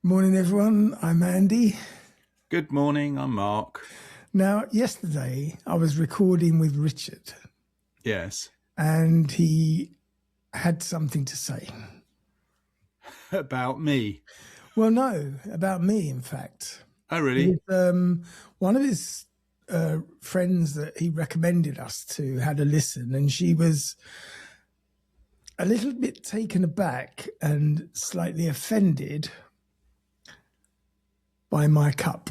Morning, everyone. I'm Andy. Good morning, I'm Mark. Now, yesterday I was recording with Richard Yes. and he had something to say. About me. Well, no, about me, in fact. Oh, really? One of his friends that he recommended us to had a listen, and she was a little bit taken aback and slightly offended by my cup.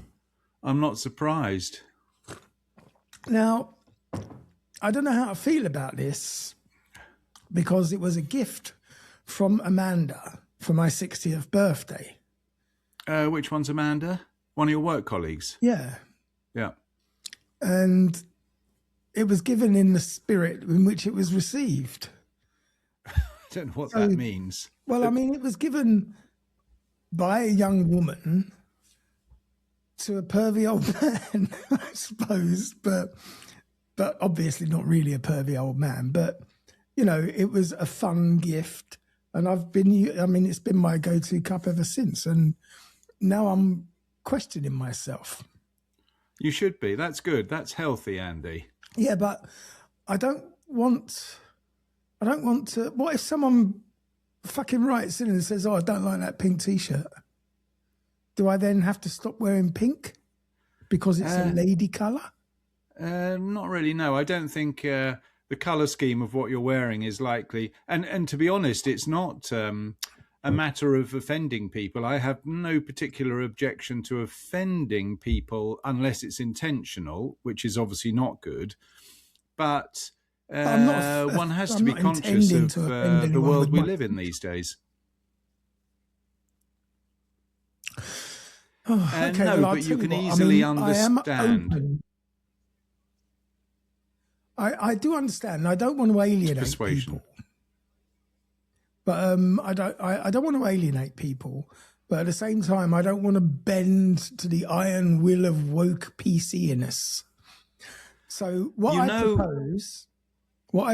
I'm not surprised. Now, I don't know how to feel about this because it was a gift from Amanda for my 60th birthday. Which one's Amanda? One of your work colleagues? Yeah. Yeah. And it was given in the spirit in which it was received. I don't know what that means. Well, I mean, it was given by a young woman to a pervy old man, I suppose, but obviously not really a pervy old man. But, you know, it was a fun gift. And it's been my go-to cup ever since. And now I'm questioning myself. You should be. That's good. That's healthy, Andy. Yeah, but I don't want to. What if someone fucking writes in and says, "Oh, I don't like that pink T-shirt"? Do I then have to stop wearing pink because it's a lady colour? Not really, no. I don't think the colour scheme of what you're wearing is likely. And to be honest, it's not a matter of offending people. I have no particular objection to offending people unless it's intentional, which is obviously not good. But one has to be conscious of the world we live in these days. Oh, okay, no, well, but you can easily understand. I do understand. I don't want to alienate people. But I don't want to alienate people. But at the same time, I don't want to bend to the iron will of woke PC-ness. So what I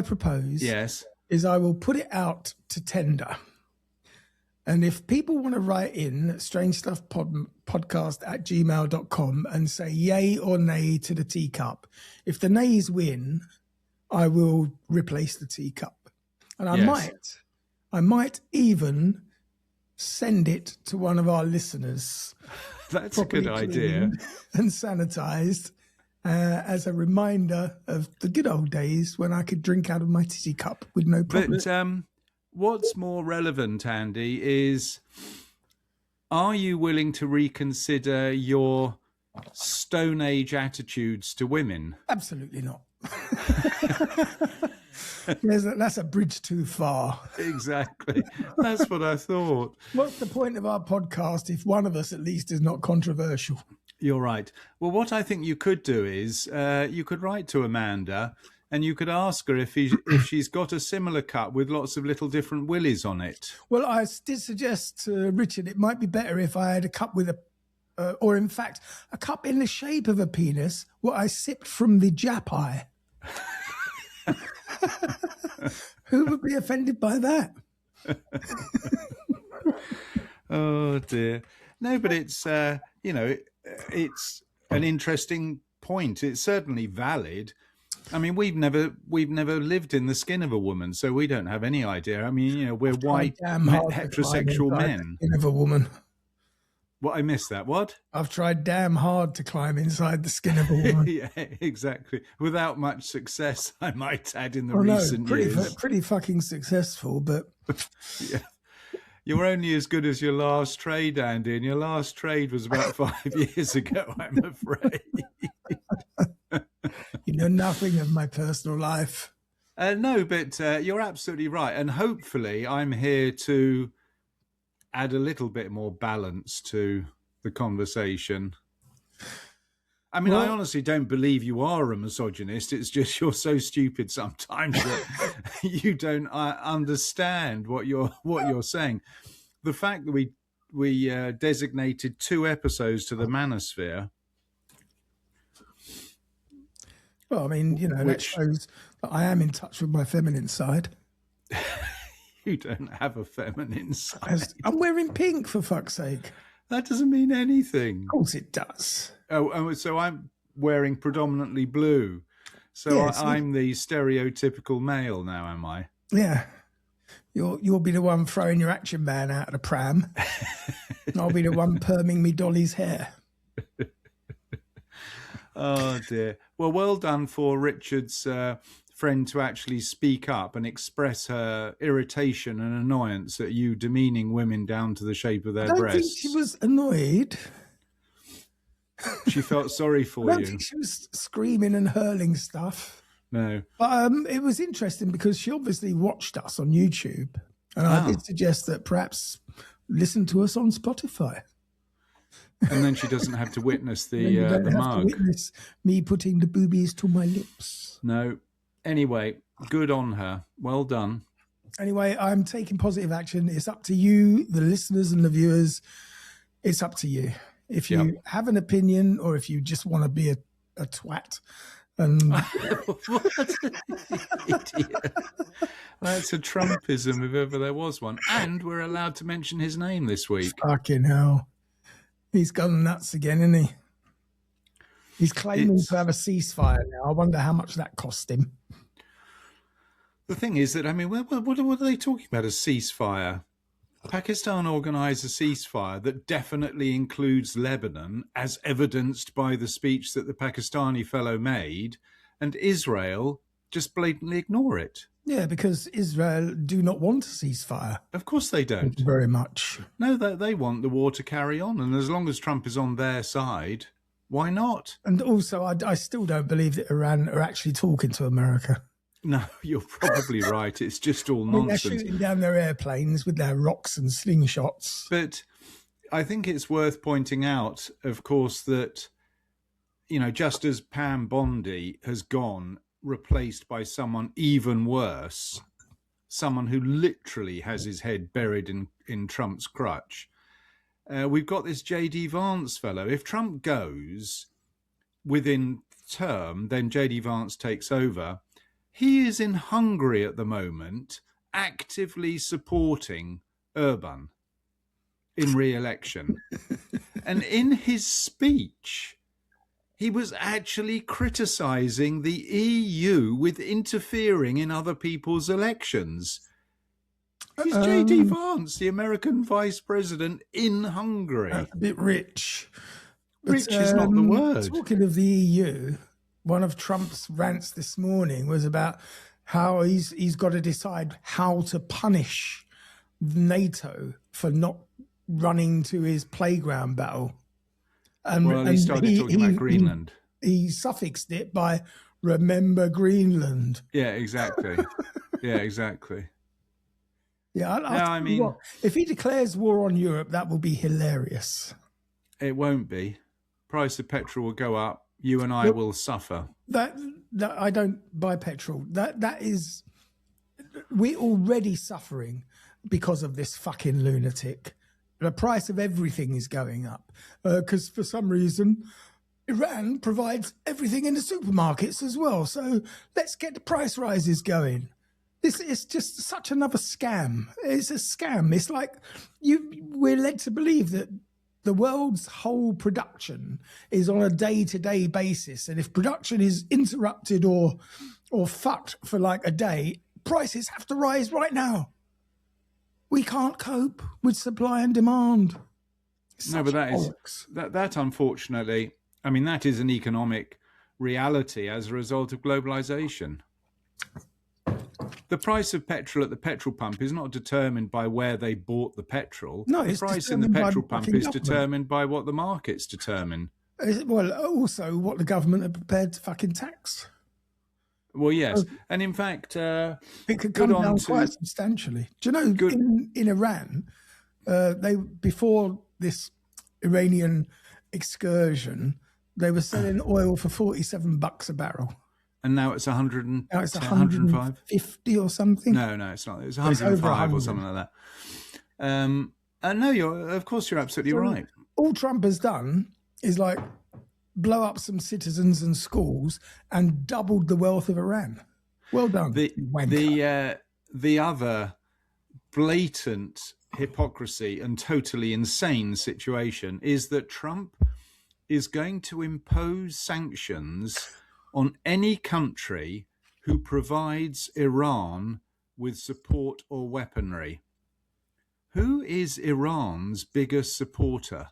propose Yes. is I will put it out to tender. And if people want to write in strangestuffpodcast@gmail.com and say yay or nay to the teacup, if the nays win, I will replace the teacup. And I might even send it to one of our listeners. That's a good idea. And sanitized as a reminder of the good old days when I could drink out of my teacup with no problem. But what's more relevant, Andy, is are you willing to reconsider your Stone Age attitudes to women? Absolutely not. That's a bridge too far. Exactly. That's what I thought. What's the point of our podcast if one of us at least is not controversial? You're right. Well, what I think you could do is you could write to Amanda and you could ask her if she's got a similar cup with lots of little different willies on it. Well, I did suggest to Richard it might be better if I had a cup with or in fact, a cup in the shape of a penis, what I sipped from the Japai. Who would be offended by that? Oh dear. No, but it's it's an interesting point. It's certainly valid. I mean, we've never lived in the skin of a woman, so we don't have any idea. I mean, we're white heterosexual men. The skin of a woman. What, I missed that. What? I've tried damn hard to climb inside the skin of a woman. Yeah, exactly. Without much success, I might add, in the recent years. Pretty fucking successful, but yeah. You're only as good as your last trade, Andy, and your last trade was about 5 years ago, I'm afraid. You know nothing of my personal life. No, but you're absolutely right. And hopefully I'm here to add a little bit more balance to the conversation. I mean, I honestly don't believe you are a misogynist. It's just you're so stupid sometimes that you don't understand what you're saying. The fact that we designated 2 episodes to the manosphere. Well, I mean, that shows that I am in touch with my feminine side. You don't have a feminine side. I'm wearing pink, for fuck's sake. That doesn't mean anything. Of course it does. Oh, so I'm wearing predominantly blue. So Yes. I'm the stereotypical male now, am I? Yeah. You'll be the one throwing your Action Man out of the pram. And I'll be the one perming me Dolly's hair. Oh, dear. Well, well done for Richard's friend to actually speak up and express her irritation and annoyance at you demeaning women down to the shape of their I don't breasts. think she was annoyed. She felt sorry for I don't you. think she was screaming and hurling stuff. No. But it was interesting because she obviously watched us on YouTube. And I did suggest that perhaps listen to us on Spotify. And then she doesn't have to witness Then you don't the have mug. to witness me putting the boobies to my lips. No. Anyway, good on her. Well done. Anyway, I'm taking positive action. It's up to you, the listeners and the viewers. It's up to you. If you have an opinion or if you just want to be a twat. And What an idiot. That's a Trumpism if ever there was one. And we're allowed to mention his name this week. Fucking hell. He's gone nuts again, isn't he? He's claiming to have a ceasefire now. I wonder how much that cost him. The thing is that, I mean, what are they talking about? A ceasefire? Pakistan organised a ceasefire that definitely includes Lebanon, as evidenced by the speech that the Pakistani fellow made, and Israel just blatantly ignore it. Yeah, because Israel do not want a ceasefire. Of course they don't. Thank you very much. No, they want the war to carry on, and as long as Trump is on their side, why not? And also, I still don't believe that Iran are actually talking to America. No, you're probably right. It's just all I mean, nonsense. they're shooting down their airplanes with their rocks and slingshots. But I think it's worth pointing out, of course, that, you know, just as Pam Bondi has gone, replaced by someone even worse, someone who literally has his head buried in Trump's crutch, we've got this J.D. Vance fellow. If Trump goes within term, then J.D. Vance takes over. He is in Hungary at the moment, actively supporting Orban in re-election. And in his speech, he was actually criticising the EU with interfering in other people's elections. He's J.D. Vance, the American vice president in Hungary. That's a bit rich. Rich is not the word. Talking of the EU, one of Trump's rants this morning was about how he's got to decide how to punish NATO for not running to his playground battle. Well, he started talking about Greenland. He suffixed it by "remember Greenland." Yeah, exactly. Yeah, exactly. Yeah, I mean, if he declares war on Europe, that will be hilarious. It won't be. Price of petrol will go up. You and I will suffer. That I don't buy petrol. That is, we're already suffering because of this fucking lunatic. The price of everything is going up because for some reason Iran provides everything in the supermarkets as well. So let's get the price rises going. This is just such another scam. It's a scam. It's like we're led to believe that the world's whole production is on a day-to-day basis. And if production is interrupted or fucked for like a day, prices have to rise right now. We can't cope with supply and demand. No, but that unfortunately, I mean, that is an economic reality as a result of globalization. The price of petrol at the petrol pump is not determined by where they bought the petrol. No, the it's price in the petrol pump is determined by what the markets determine. Well, also what the government are prepared to fucking tax. Well, yes. And in fact, it could come down quite substantially. Do you know, in Iran, before this Iranian excursion, they were selling oil for $47 a barrel. And now it's 100. Now it's 150 or something. No, it's not. It's 105 or something like that. And no, of course you're absolutely right. All Trump has done is like blow up some citizens and schools and doubled the wealth of Iran. Well done. The other blatant hypocrisy and totally insane situation is that Trump is going to impose sanctions on any country who provides Iran with support or weaponry. Who is Iran's biggest supporter?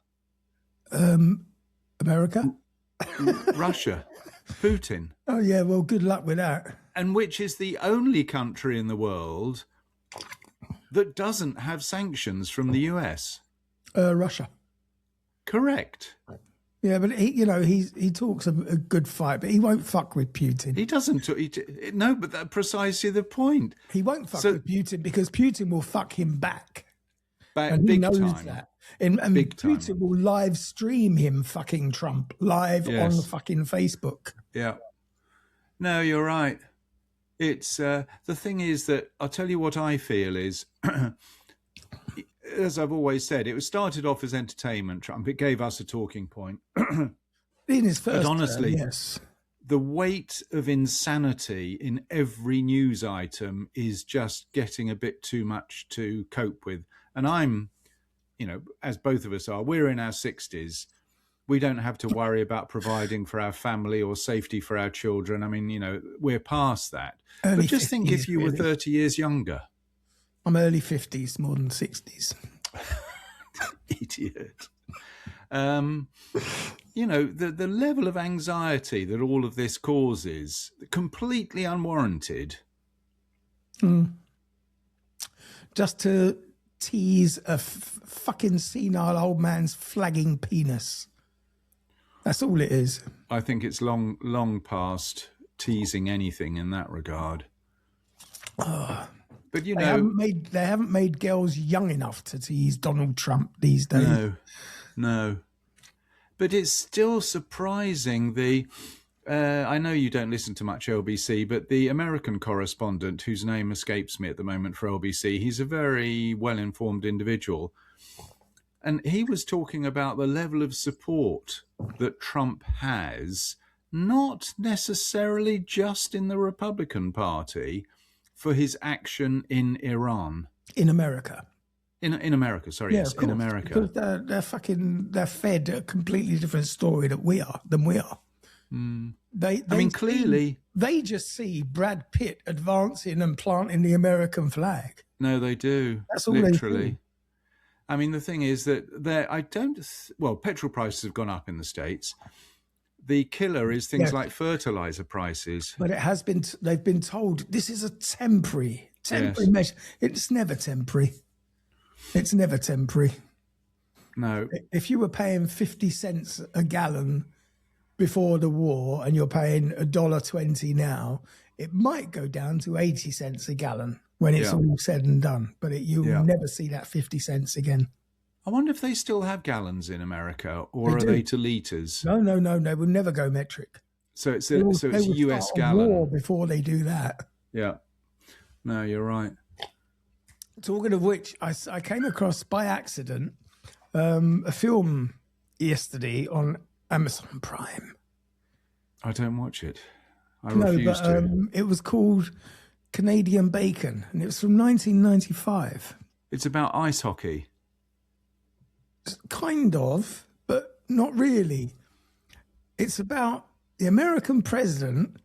America? Russia. Putin. Oh, yeah, well, good luck with that. And which is the only country in the world that doesn't have sanctions from the US? Russia. Correct. Yeah, but he talks a good fight, but he won't fuck with Putin. He doesn't. No, but that's precisely the point. He won't fuck with Putin because Putin will fuck him back. And he knows time. that. And big Putin time. will live stream him fucking Trump live on fucking Facebook. Yeah. No, you're right. It's the thing is that I'll tell you what I feel is, as I've always said, it was started off as entertainment, Trump. It gave us a talking point. In his first but honestly, term, yes. The weight of insanity in every news item is just getting a bit too much to cope with. And I'm, as both of us are, we're in our 60s. We don't have to worry about providing for our family or safety for our children. I mean, we're past that. Early but just think 50s, if you were 30 years younger. I'm early 50s, more than 60s. Idiot. The level of anxiety that all of this causes, completely unwarranted. Just to tease a fucking senile old man's flagging penis. That's all it is. I think it's long past teasing anything in that regard. But they haven't made girls young enough to tease Donald Trump these days. No. But it's still surprising. I know you don't listen to much LBC, but the American correspondent, whose name escapes me at the moment for LBC, he's a very well-informed individual. And he was talking about the level of support that Trump has, not necessarily just in the Republican Party, for his action in Iran. In America. In America, sorry, yes, in America. Because they're fed a completely different story than we are. Clearly... They just see Brad Pitt advancing and planting the American flag. No, they do. That's all literally. They do. I mean, the thing is that petrol prices have gone up in the States. The killer is things like fertilizer prices. But they've been told this is a temporary measure. It's never temporary. It's never temporary. No. If you were paying 50 cents a gallon before the war and you're paying $1.20 now, it might go down to 80 cents a gallon when it's all said and done. But you'll never see that 50 cents again. I wonder if they still have gallons in America, or are they to litres? No. They will never go metric. So it's a US gallon. War before they do that. Yeah. No, you're right. Talking of which, I came across by accident a film yesterday on Amazon Prime. I don't watch it. I refuse to. It was called Canadian Bacon, and it was from 1995. It's about ice hockey. Kind of, but not really. It's about the American president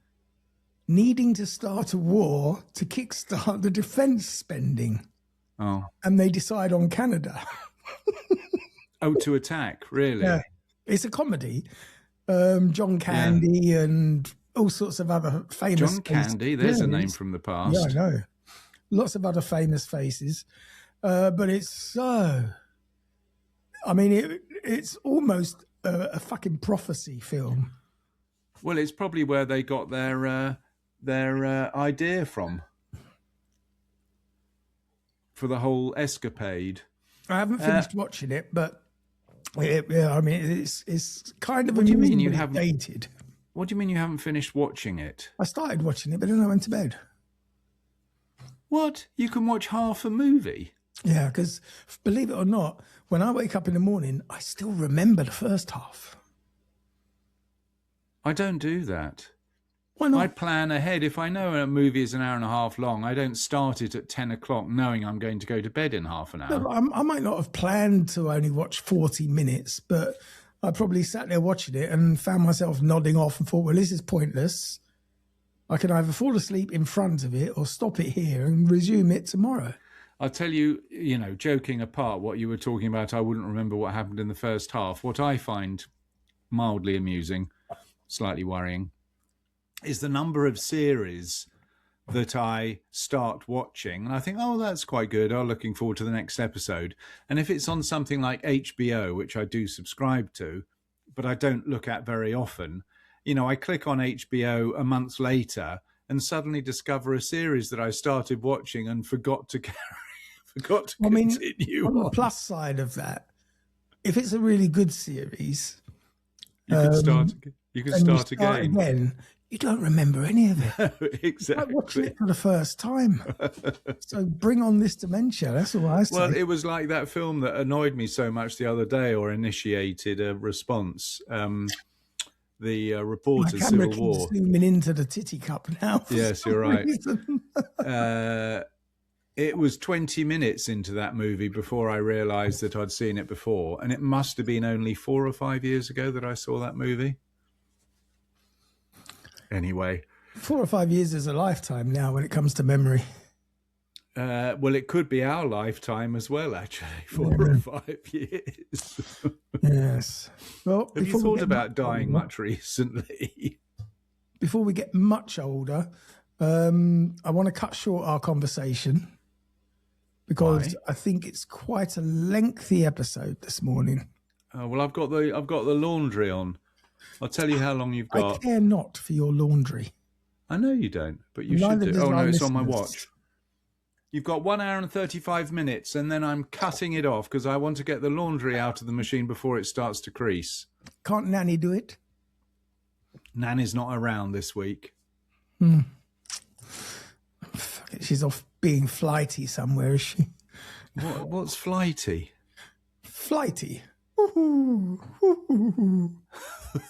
needing to start a war to kickstart the defense spending. Oh. And they decide on Canada. To attack, really? Yeah. It's a comedy. John Candy and all sorts of other famous John Candy, there's a name from the past. Yeah, I know. Lots of other famous faces. But it's so... I mean, it's almost a fucking prophecy film. Well, it's probably where they got their idea from for the whole escapade. I haven't finished watching it, but it's kind of what do you mean you haven't dated. What do you mean you haven't finished watching it? I started watching it, but then I went to bed. What? You can watch half a movie? Yeah, because believe it or not, when I wake up in the morning, I still remember the first half. I don't do that. Why not? I plan ahead. If I know a movie is an hour and a half long, I don't start it at 10 o'clock knowing I'm going to go to bed in half an hour. No, I might not have planned to only watch 40 minutes, but I probably sat there watching it and found myself nodding off and thought, well, this is pointless. I can either fall asleep in front of it or stop it here and resume it tomorrow. I'll tell you, joking apart, what you were talking about, I wouldn't remember what happened in the first half. What I find mildly amusing, slightly worrying, is the number of series that I start watching. And I think, oh, that's quite good. I'm looking forward to the next episode. And if it's on something like HBO, which I do subscribe to, but I don't look at very often, I click on HBO a month later and suddenly discover a series that I started watching and forgot to continue on on. the plus side of that, if it's a really good series, You can start again. You don't remember any of it. Exactly. It's like watching it for the first time. So bring on this dementia. That's all I say. Well, it was like that film that annoyed me so much the other day, or initiated a response. The reporters, My camera Civil War. keeps zooming into the teacup now. Yes, you're right. It was 20 minutes into that movie before I realised that I'd seen it before, and it must have been only 4 or 5 years ago that I saw that movie. Anyway. 4 or 5 years is a lifetime now when it comes to memory. Well, it could be our lifetime as well, actually, 4 or 5 years. Yes. Well, have you thought about dying much recently? Before we get much older, I want to cut short our conversation because I think it's quite a lengthy episode this morning. Well, I've got the laundry on. I'll tell you how long you've got. I care not for your laundry. I know you don't, but you Neither should do. does Oh, no, our it's on my listeners. watch. You've got 1 hour and 35 minutes, and then I'm cutting it off because I want to get the laundry out of the machine before it starts to crease. Can't Nanny do it? Nanny's not around this week. Fuck it, she's off being flighty somewhere, is she? What's flighty? Flighty. Ooh, ooh, ooh.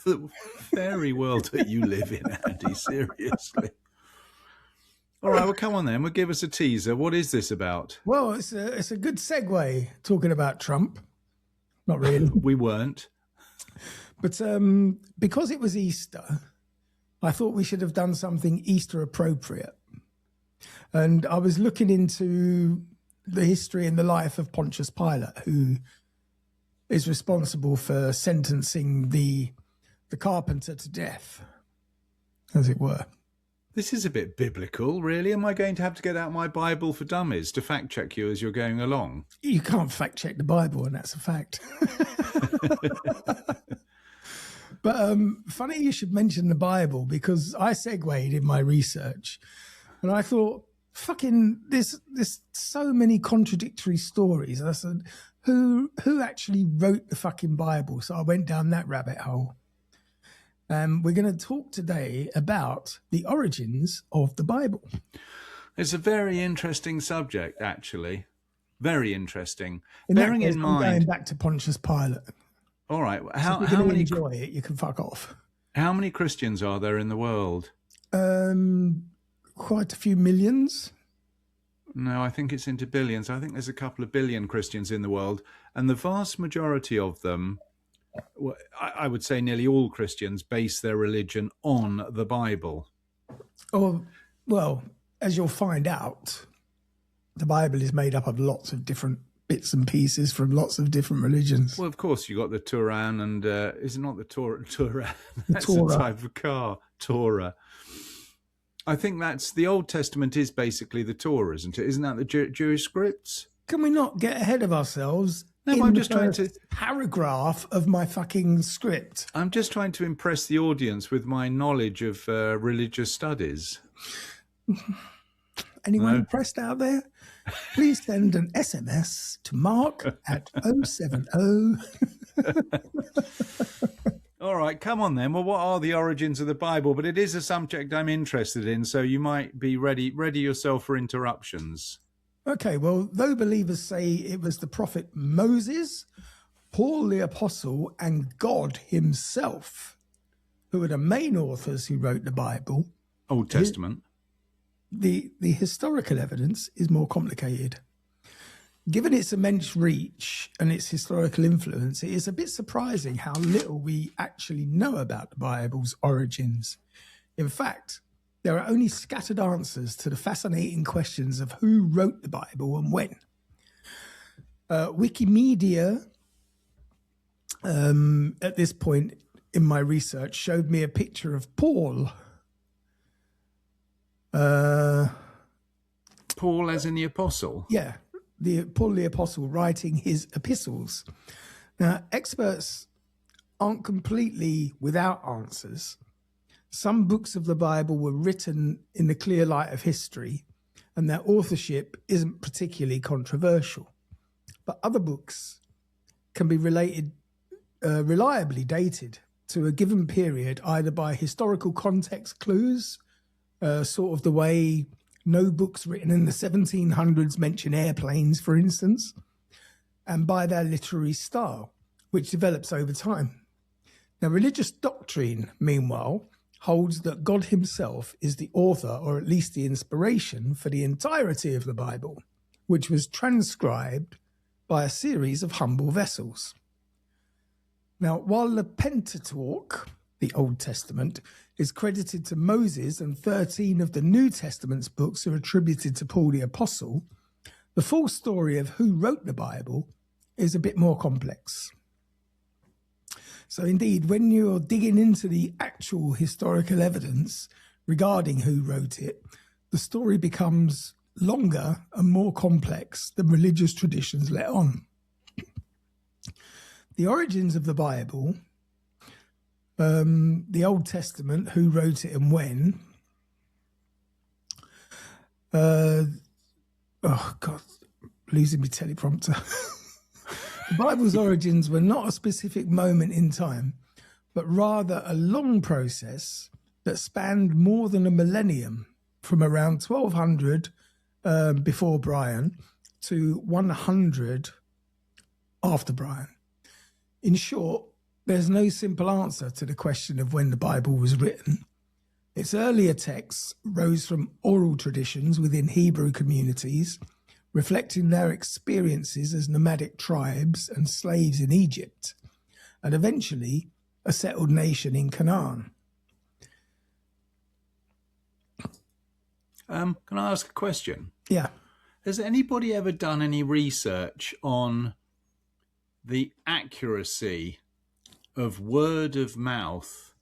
The fairy world that you live in, Andy, seriously. All right, well, come on then. We'll give us a teaser. What is this about? Well, it's a good segue talking about Trump. Not really. We weren't. But because it was Easter, I thought we should have done something Easter appropriate. And I was looking into the history and the life of Pontius Pilate, who is responsible for sentencing the carpenter to death, as it were. This is a bit biblical, really. Am I going to have to get out my Bible for Dummies to fact check you as you're going along? You can't fact check the Bible, and that's a fact. But funny you should mention the Bible, because I segued in my research and I thought, fucking, there's so many contradictory stories. I said, who actually wrote the fucking Bible? So I went down that rabbit hole. We're going to talk today about the origins of the Bible. It's a very interesting subject, actually. Very interesting. In Bearing that case, in I'm going mind... back to Pontius Pilate. All right. So if How you're going to many enjoy it, you can fuck off. How many Christians are there in the world? Quite a few millions. No, I think it's into billions. I think there's a couple of billion Christians in the world, and the vast majority of them, I would say nearly all Christians, base their religion on the Bible. Oh, well, as you'll find out, the Bible is made up of lots of different bits and pieces from lots of different religions. Well, of course, you got the Turan, and is it not the Turan? That's Torah. a type of car, Torah. I think that's the Old Testament is basically the Torah, isn't it? Isn't that the Jewish scripts? Can we not get ahead of ourselves? No, I'm just trying to paragraph of my fucking script. I'm just trying to impress the audience with my knowledge of religious studies. Anyone impressed out there? Please send an SMS to Mark at 070. All right, come on then. Well, what are the origins of the Bible? But it is a subject I'm interested in, so you might be ready yourself for interruptions. Okay, well, though believers say it was the prophet Moses, Paul the Apostle, and God himself who are the main authors who wrote the Bible, Old Testament. The historical evidence is more complicated. Given its immense reach and its historical influence, it is a bit surprising how little we actually know about the Bible's origins. In fact, there are only scattered answers to the fascinating questions of who wrote the Bible and when. Wikimedia, at this point in my research, showed me a picture of Paul. Paul as in the apostle? Yeah, Paul the Apostle writing his epistles. Now, experts aren't completely without answers. Some books of the Bible were written in the clear light of history, and their authorship isn't particularly controversial. But other books can be reliably dated to a given period, either by historical context clues, sort of the way no books written in the 1700s mention airplanes, for instance, and by their literary style, which develops over time. Now, religious doctrine, meanwhile, holds that God himself is the author, or at least the inspiration, for the entirety of the Bible, which was transcribed by a series of humble vessels. Now, while the Pentateuch, the Old Testament, is credited to Moses and 13 of the New Testament's books are attributed to Paul the Apostle, the full story of who wrote the Bible is a bit more complex. So indeed, when you're digging into the actual historical evidence regarding who wrote it, the story becomes longer and more complex than religious traditions let on. The origins of the Bible, the Old Testament, who wrote it and when. Oh, God, losing my teleprompter. The Bible's origins were not a specific moment in time, but rather a long process that spanned more than a millennium, from around 1200 before Brian to 100 after Brian. In short, there's no simple answer to the question of when the Bible was written. Its earlier texts rose from oral traditions within Hebrew communities, reflecting their experiences as nomadic tribes and slaves in Egypt, and eventually a settled nation in Canaan. Can I ask a question? Yeah. Has anybody ever done any research on the accuracy of word of mouth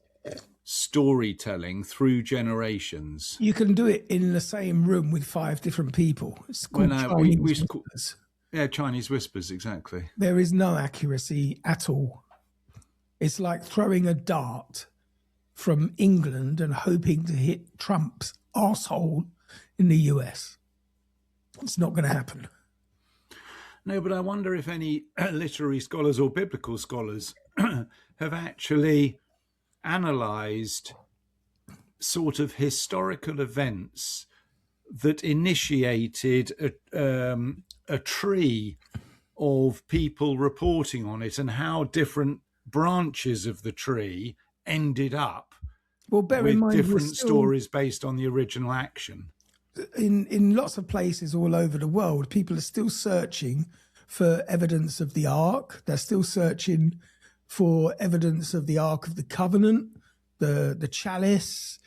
storytelling through generations? You can do it in the same room with 5 different people. It's called Chinese whispers. Yeah, Chinese whispers, exactly. There is no accuracy at all. It's like throwing a dart from England and hoping to hit Trump's arsehole in the US. It's not going to happen. No, but I wonder if any literary scholars or biblical scholars have actually analysed sort of historical events that initiated a tree of people reporting on it, and how different branches of the tree ended up with different stories based on the original action. In lots of places all over the world, people are still searching for evidence of the Ark. They're still searching for evidence of the Ark of the Covenant, the chalice,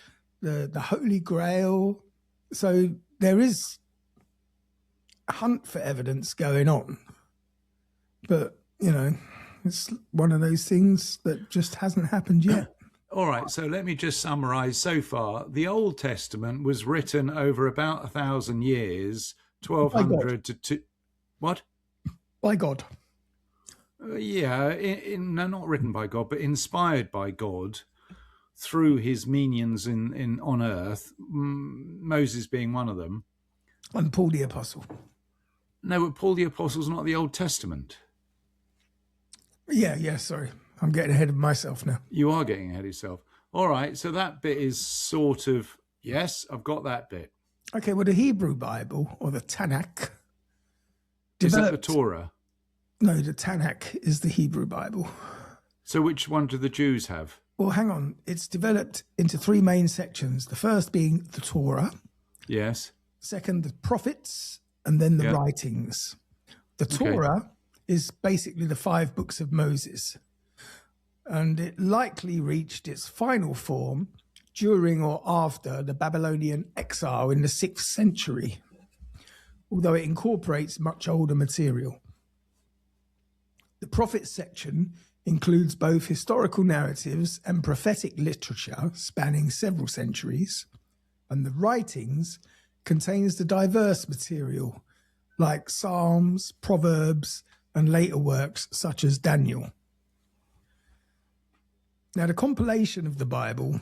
the Holy Grail. So there is a hunt for evidence going on. But, you know, it's one of those things that just hasn't happened yet. All right, so let me just summarize. So far, the Old Testament was written over about 1,000 years, 1,200 to what? By God. Yeah, no, not written by God, but inspired by God through his minions on earth, Moses being one of them. And Paul the Apostle. No, but Paul the Apostle's not the Old Testament. Yeah, sorry. I'm getting ahead of myself now. You are getting ahead of yourself. All right, so that bit is sort of, yes, I've got that bit. Okay, well, the Hebrew Bible, or the Tanakh. Is that the Torah? No, the Tanakh is the Hebrew Bible. So which one do the Jews have? Well, hang on. It's developed into three main sections. The first being the Torah, Yes. second, the prophets, and then the writings. The Torah is basically the 5 books of Moses, and it likely reached its final form during or after the Babylonian exile in the 6th century, although it incorporates much older material. The prophets section includes both historical narratives and prophetic literature spanning several centuries, and the writings contains the diverse material like Psalms, Proverbs, and later works such as Daniel. Now, the compilation of the Bible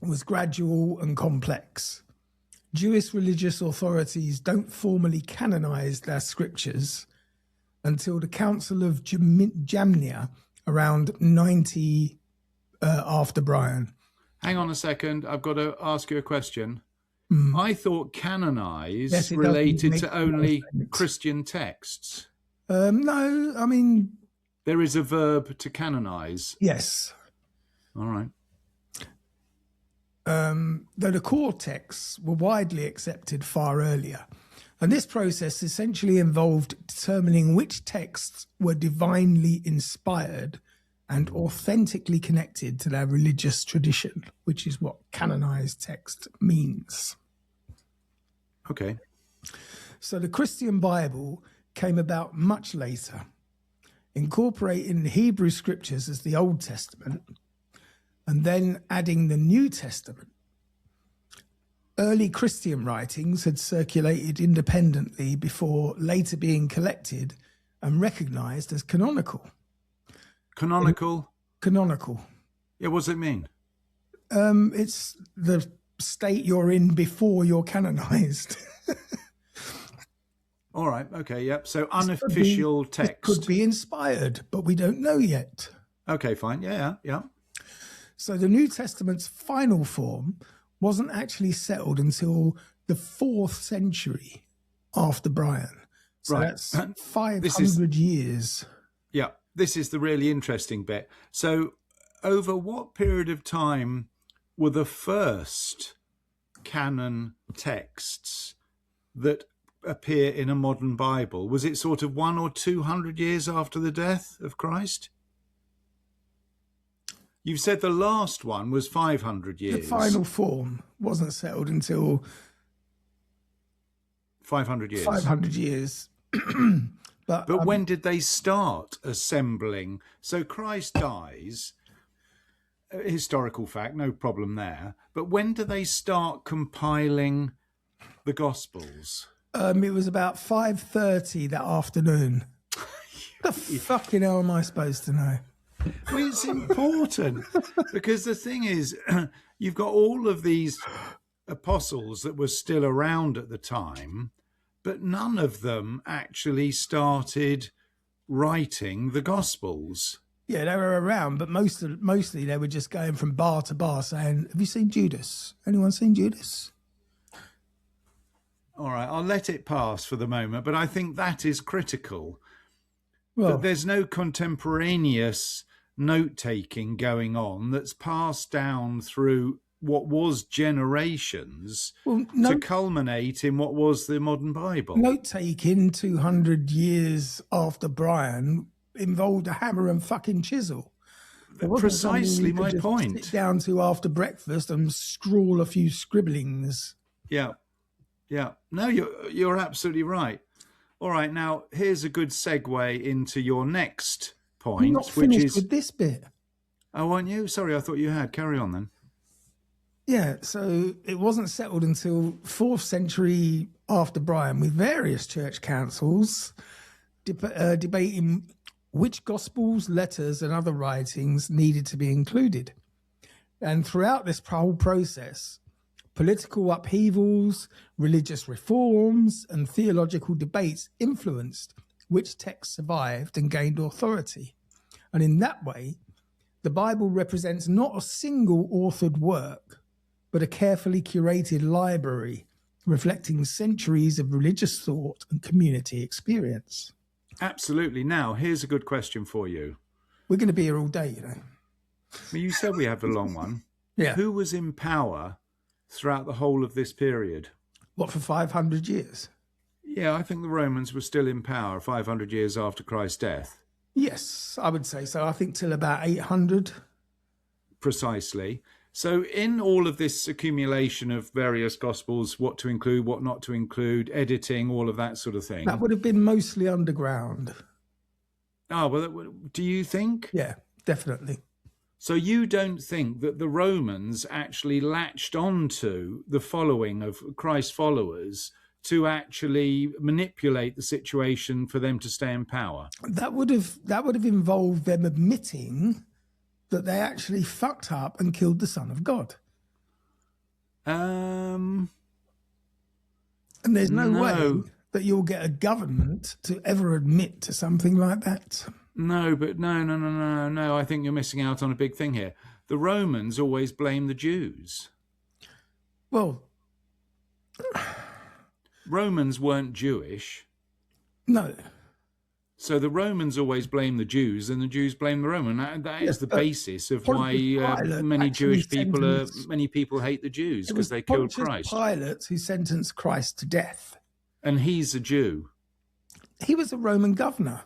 was gradual and complex. Jewish religious authorities don't formally canonize their scriptures until the Council of Jamnia around 90 after Brian. Hang on a second. I've got to ask you a question. I thought canonize related to only Christian texts. No, I mean... There is a verb to canonize. Yes. All right. Though the core texts were widely accepted far earlier. And this process essentially involved determining which texts were divinely inspired and authentically connected to their religious tradition, which is what canonized text means. Okay. So the Christian Bible came about much later, incorporating the Hebrew scriptures as the Old Testament and then adding the New Testament. Early Christian writings had circulated independently before later being collected and recognized as canonical. Canonical? Canonical. Yeah, what does it mean? It's the state you're in before you're canonized. All right, okay, yep. So unofficial text. It could be inspired, but we don't know yet. Okay, fine. Yeah. So the New Testament's final form wasn't actually settled until the 4th century after Brian. So right. That's 500 years. Yeah, this is the really interesting bit. So over what period of time were the first canon texts that appear in a modern Bible? Was it sort of 100 or 200 years after the death of Christ? You've said the last one was 500 years. The final form wasn't settled until 500 years. 500 years. But when did they start assembling? So Christ dies, historical fact, no problem there. But when do they start compiling the Gospels? It was about 5:30 that afternoon. The fucking hell am I supposed to know? Well, it's important because the thing is, you've got all of these apostles that were still around at the time, but none of them actually started writing the Gospels. Yeah, they were around, but mostly they were just going from bar to bar saying, "Have you seen Judas? Anyone seen Judas?" All right, I'll let it pass for the moment, but I think that is critical. Well, that there's no contemporaneous note-taking going on that's passed down through what was generations to culminate in what was the modern Bible. Note-taking 200 years after Brian involved a hammer and fucking chisel. Precisely my point. Sit down to after breakfast and scrawl a few scribblings. Yeah. No, you're absolutely right. All right, now here's a good segue into your next point, I'm not finished with this bit. Oh, aren't you? Sorry, I thought you had. Carry on then. Yeah, so it wasn't settled until 4th century after Brian, with various church councils debating which gospels, letters, and other writings needed to be included. And throughout this whole process, political upheavals, religious reforms, and theological debates influenced which texts survived and gained authority. And in that way, the Bible represents not a single authored work, but a carefully curated library reflecting centuries of religious thought and community experience. Absolutely. Now, here's a good question for you. We're going to be here all day, you know. Well, you said we have a long one. Yeah. Who was in power throughout the whole of this period? What, for 500 years? Yeah, I think the Romans were still in power 500 years after Christ's death. Yes, I would say so. I think till about 800. Precisely. So in all of this accumulation of various gospels, what to include, what not to include, editing, all of that sort of thing. That would have been mostly underground. Oh, well, do you think? Yeah, definitely. So you don't think that the Romans actually latched onto the following of Christ's followers to actually manipulate the situation for them to stay in power? That would have involved them admitting that they actually fucked up and killed the Son of God. And there's no way that you'll get a government to ever admit to something like that. No, but no. I think you're missing out on a big thing here. The Romans always blame the Jews. Well, Romans weren't Jewish. No. So the Romans always blame the Jews, and the Jews blame the Roman. That is the basis of why many Jewish people many people hate the Jews, because they killed Christ. Pilate who sentenced Christ to death, and he's a Jew. He was a Roman governor.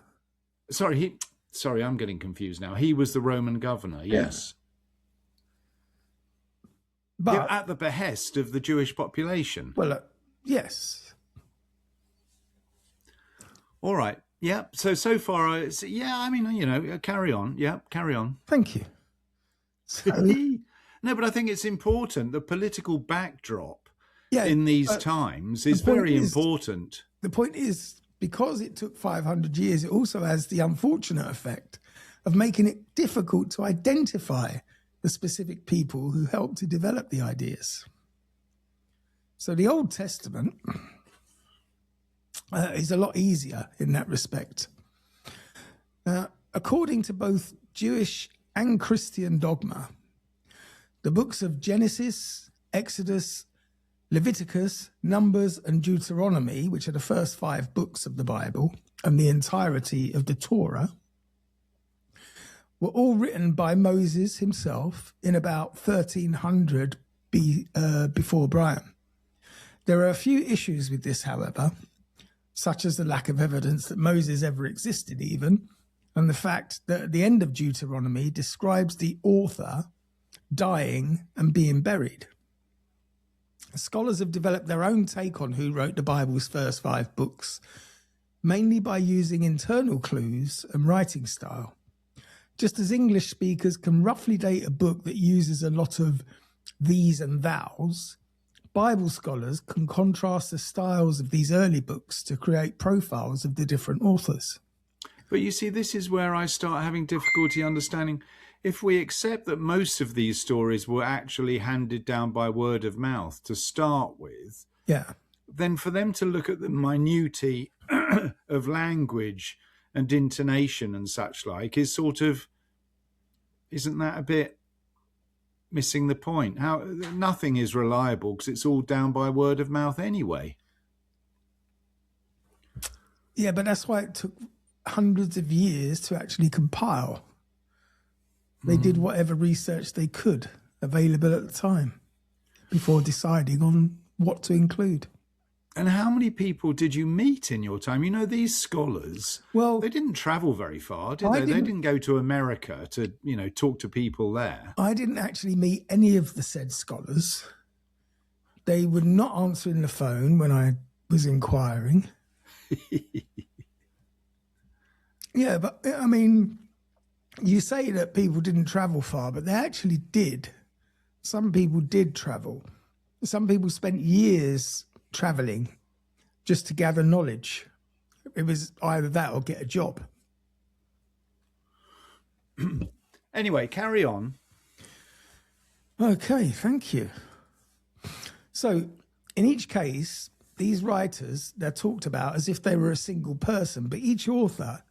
Sorry, I'm getting confused now. He was the Roman governor. Yes, but at the behest of the Jewish population. Well, yes. All right. Yeah. So far, I mean, carry on. Yeah, carry on. Thank you. So, no, but I think it's important. The political backdrop in these times is very important. The point is, because it took 500 years, it also has the unfortunate effect of making it difficult to identify the specific people who helped to develop the ideas. So the Old Testament is a lot easier in that respect. According to both Jewish and Christian dogma, the books of Genesis, Exodus, Leviticus, Numbers, and Deuteronomy, which are the first 5 books of the Bible and the entirety of the Torah, were all written by Moses himself in about 1300 before Brian. There are a few issues with this, however, such as the lack of evidence that Moses ever existed even, and the fact that at the end of Deuteronomy describes the author dying and being buried. Scholars have developed their own take on who wrote the Bible's first 5 books, mainly by using internal clues and writing style. Just as English speakers can roughly date a book that uses a lot of these and thous, Bible scholars can contrast the styles of these early books to create profiles of the different authors. But you see, this is where I start having difficulty understanding. If we accept that most of these stories were actually handed down by word of mouth to start with, then for them to look at the minutiae of language and intonation and such like is sort of, isn't that a bit missing the point? How nothing is reliable because it's all down by word of mouth anyway. Yeah, but that's why it took hundreds of years to actually compile. They did whatever research they could available at the time before deciding on what to include. And how many people did you meet in your time? You know, these scholars, they didn't travel very far, did they? They didn't go to America to, talk to people there. I didn't actually meet any of the said scholars. They were not answering the phone when I was inquiring. Yeah, but I mean, you say that people didn't travel far, but they actually did. Some people did travel. Some people spent years traveling just to gather knowledge. It was either that or get a job. Anyway, carry on. Okay, thank you. So, in each case, these writers, they're talked about as if they were a single person, but each author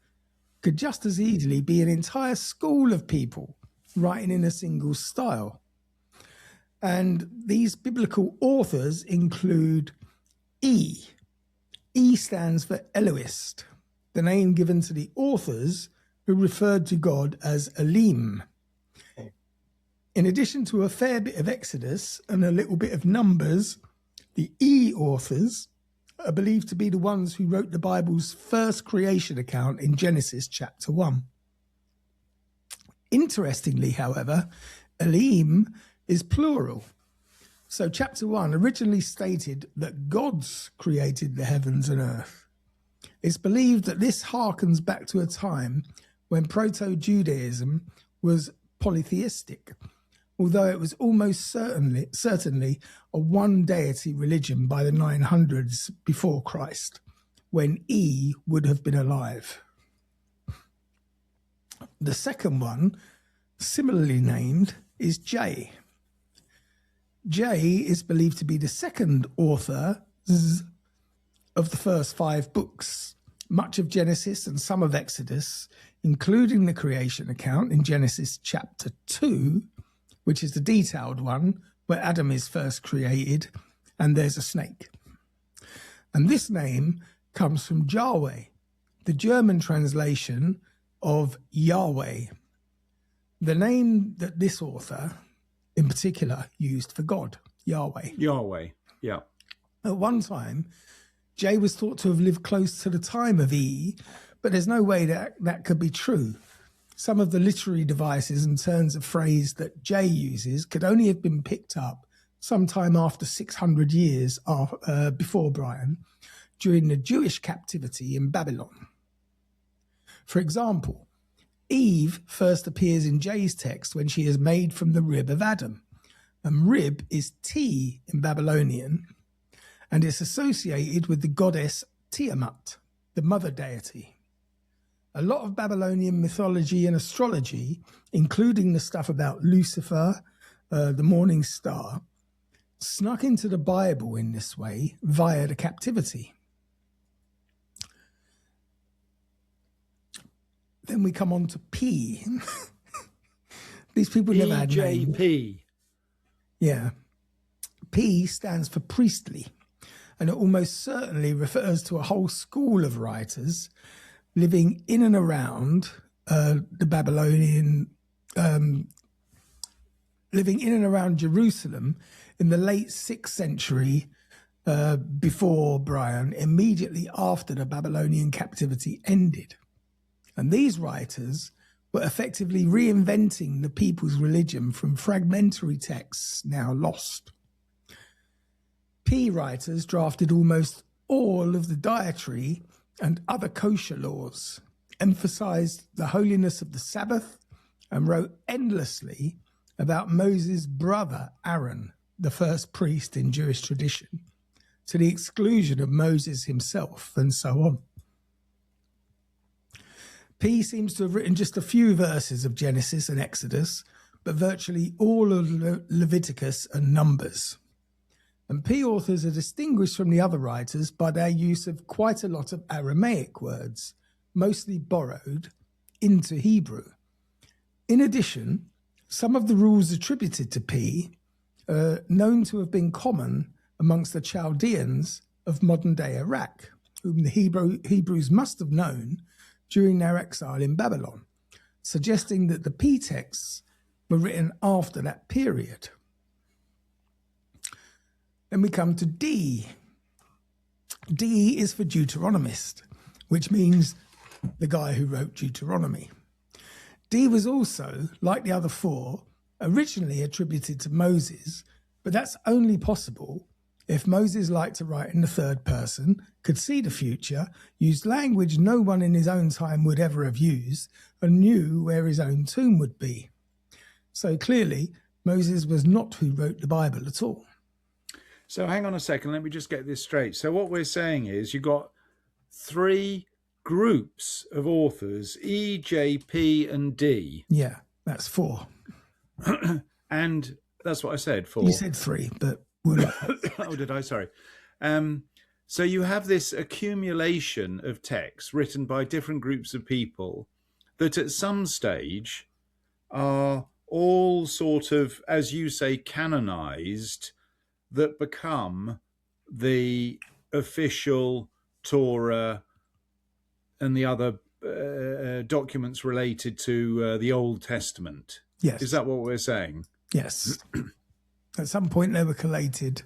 could just as easily be an entire school of people writing in a single style. And these biblical authors include E. E stands for Elohist, the name given to the authors who referred to God as Elohim. In addition to a fair bit of Exodus and a little bit of Numbers, the E authors are believed to be the ones who wrote the Bible's first creation account in Genesis chapter 1. Interestingly, however, Elohim is plural. So chapter 1 originally stated that gods created the heavens and earth. It's believed that this harkens back to a time when Proto-Judaism was polytheistic, although it was almost certainly a one-deity religion by the 900s before Christ, when E would have been alive. The second one, similarly named, is J. J is believed to be the second author of the first 5 books, much of Genesis and some of Exodus, including the creation account in Genesis chapter 2, which is the detailed one where Adam is first created and there's a snake. And this name comes from Yahweh, the German translation of Yahweh, the name that this author in particular used for God, Yahweh. Yahweh, yeah. At one time, J was thought to have lived close to the time of E, but there's no way that could be true. Some of the literary devices and turns of phrase that J uses could only have been picked up sometime after 600 years before Brian, during the Jewish captivity in Babylon. For example, Eve first appears in J's text when she is made from the rib of Adam, and rib is T in Babylonian, and it's associated with the goddess Tiamat, the mother deity. A lot of Babylonian mythology and astrology, including the stuff about Lucifer, the morning star, snuck into the Bible in this way via the captivity. Then we come on to P. These people never had names. EJP. Yeah. P stands for priestly, and it almost certainly refers to a whole school of writers living in and around the Babylonian, living in and around Jerusalem in the late 6th century before Brian, immediately after the Babylonian captivity ended. And these writers were effectively reinventing the people's religion from fragmentary texts now lost. P writers drafted almost all of the dietary and other kosher laws, emphasized the holiness of the Sabbath, and wrote endlessly about Moses' brother Aaron, the first priest in Jewish tradition, to the exclusion of Moses himself, and so on. P seems to have written just a few verses of Genesis and Exodus, but virtually all of Leviticus and Numbers. And P authors are distinguished from the other writers by their use of quite a lot of Aramaic words, mostly borrowed into Hebrew. In addition, some of the rules attributed to P are known to have been common amongst the Chaldeans of modern-day Iraq, whom the Hebrews must have known during their exile in Babylon, suggesting that the P texts were written after that period. Then we come to D. D is for Deuteronomist, which means the guy who wrote Deuteronomy. D was also, like the other 4, originally attributed to Moses, but that's only possible if Moses liked to write in the third person, could see the future, used language no one in his own time would ever have used, and knew where his own tomb would be. So clearly, Moses was not who wrote the Bible at all. So hang on a second, let me just get this straight. So what we're saying is you've got 3 groups of authors, E, J, P, and D. Yeah, that's 4. And that's what I said, 4. You said 3, but... Oh, did I? Sorry. So you have this accumulation of texts written by different groups of people that at some stage are all sort of, as you say, canonized, that become the official Torah and the other documents related to the Old Testament. Yes. Is that what we're saying? Yes. At some point they were collated.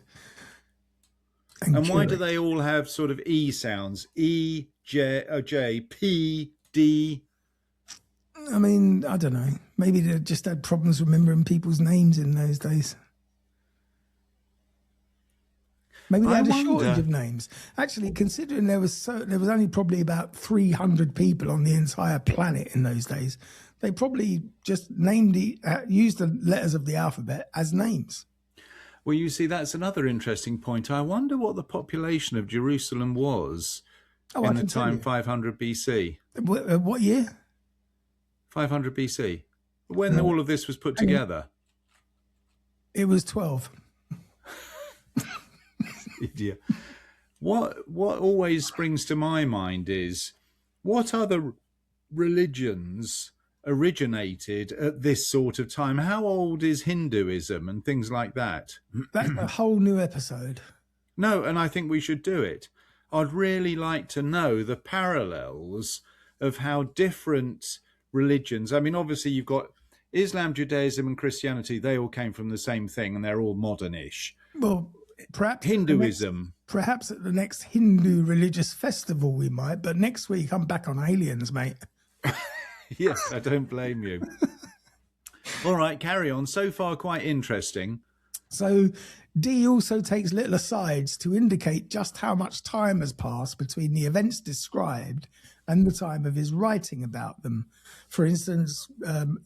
And why do curated. they all have sort of E sounds? E, J, P, D. I mean, I don't know. Maybe they just had problems remembering people's names in those days. Maybe they had a shortage of names. Actually, considering there was only probably about 300 people on the entire planet in those days, they probably just used the letters of the alphabet as names. Well, you see, that's another interesting point. I wonder what the population of Jerusalem was in the time 500 BC. What year? 500 BC. When all of this was put together. It was 12. Idiot. What always springs to my mind is, what other religions originated at this sort of time? How old is Hinduism and things like that? That's a whole new episode. No, and I think we should do it. I'd really like to know the parallels of how different religions, I mean, obviously you've got Islam, Judaism and Christianity, they all came from the same thing and they're all modern-ish. Well, perhaps Hinduism. Perhaps at the next Hindu religious festival we might, but next week I'm back on aliens, mate. Yes, I don't blame you. All right, carry on. So far, quite interesting. So D also takes little asides to indicate just how much time has passed between the events described and the time of his writing about them. For instance,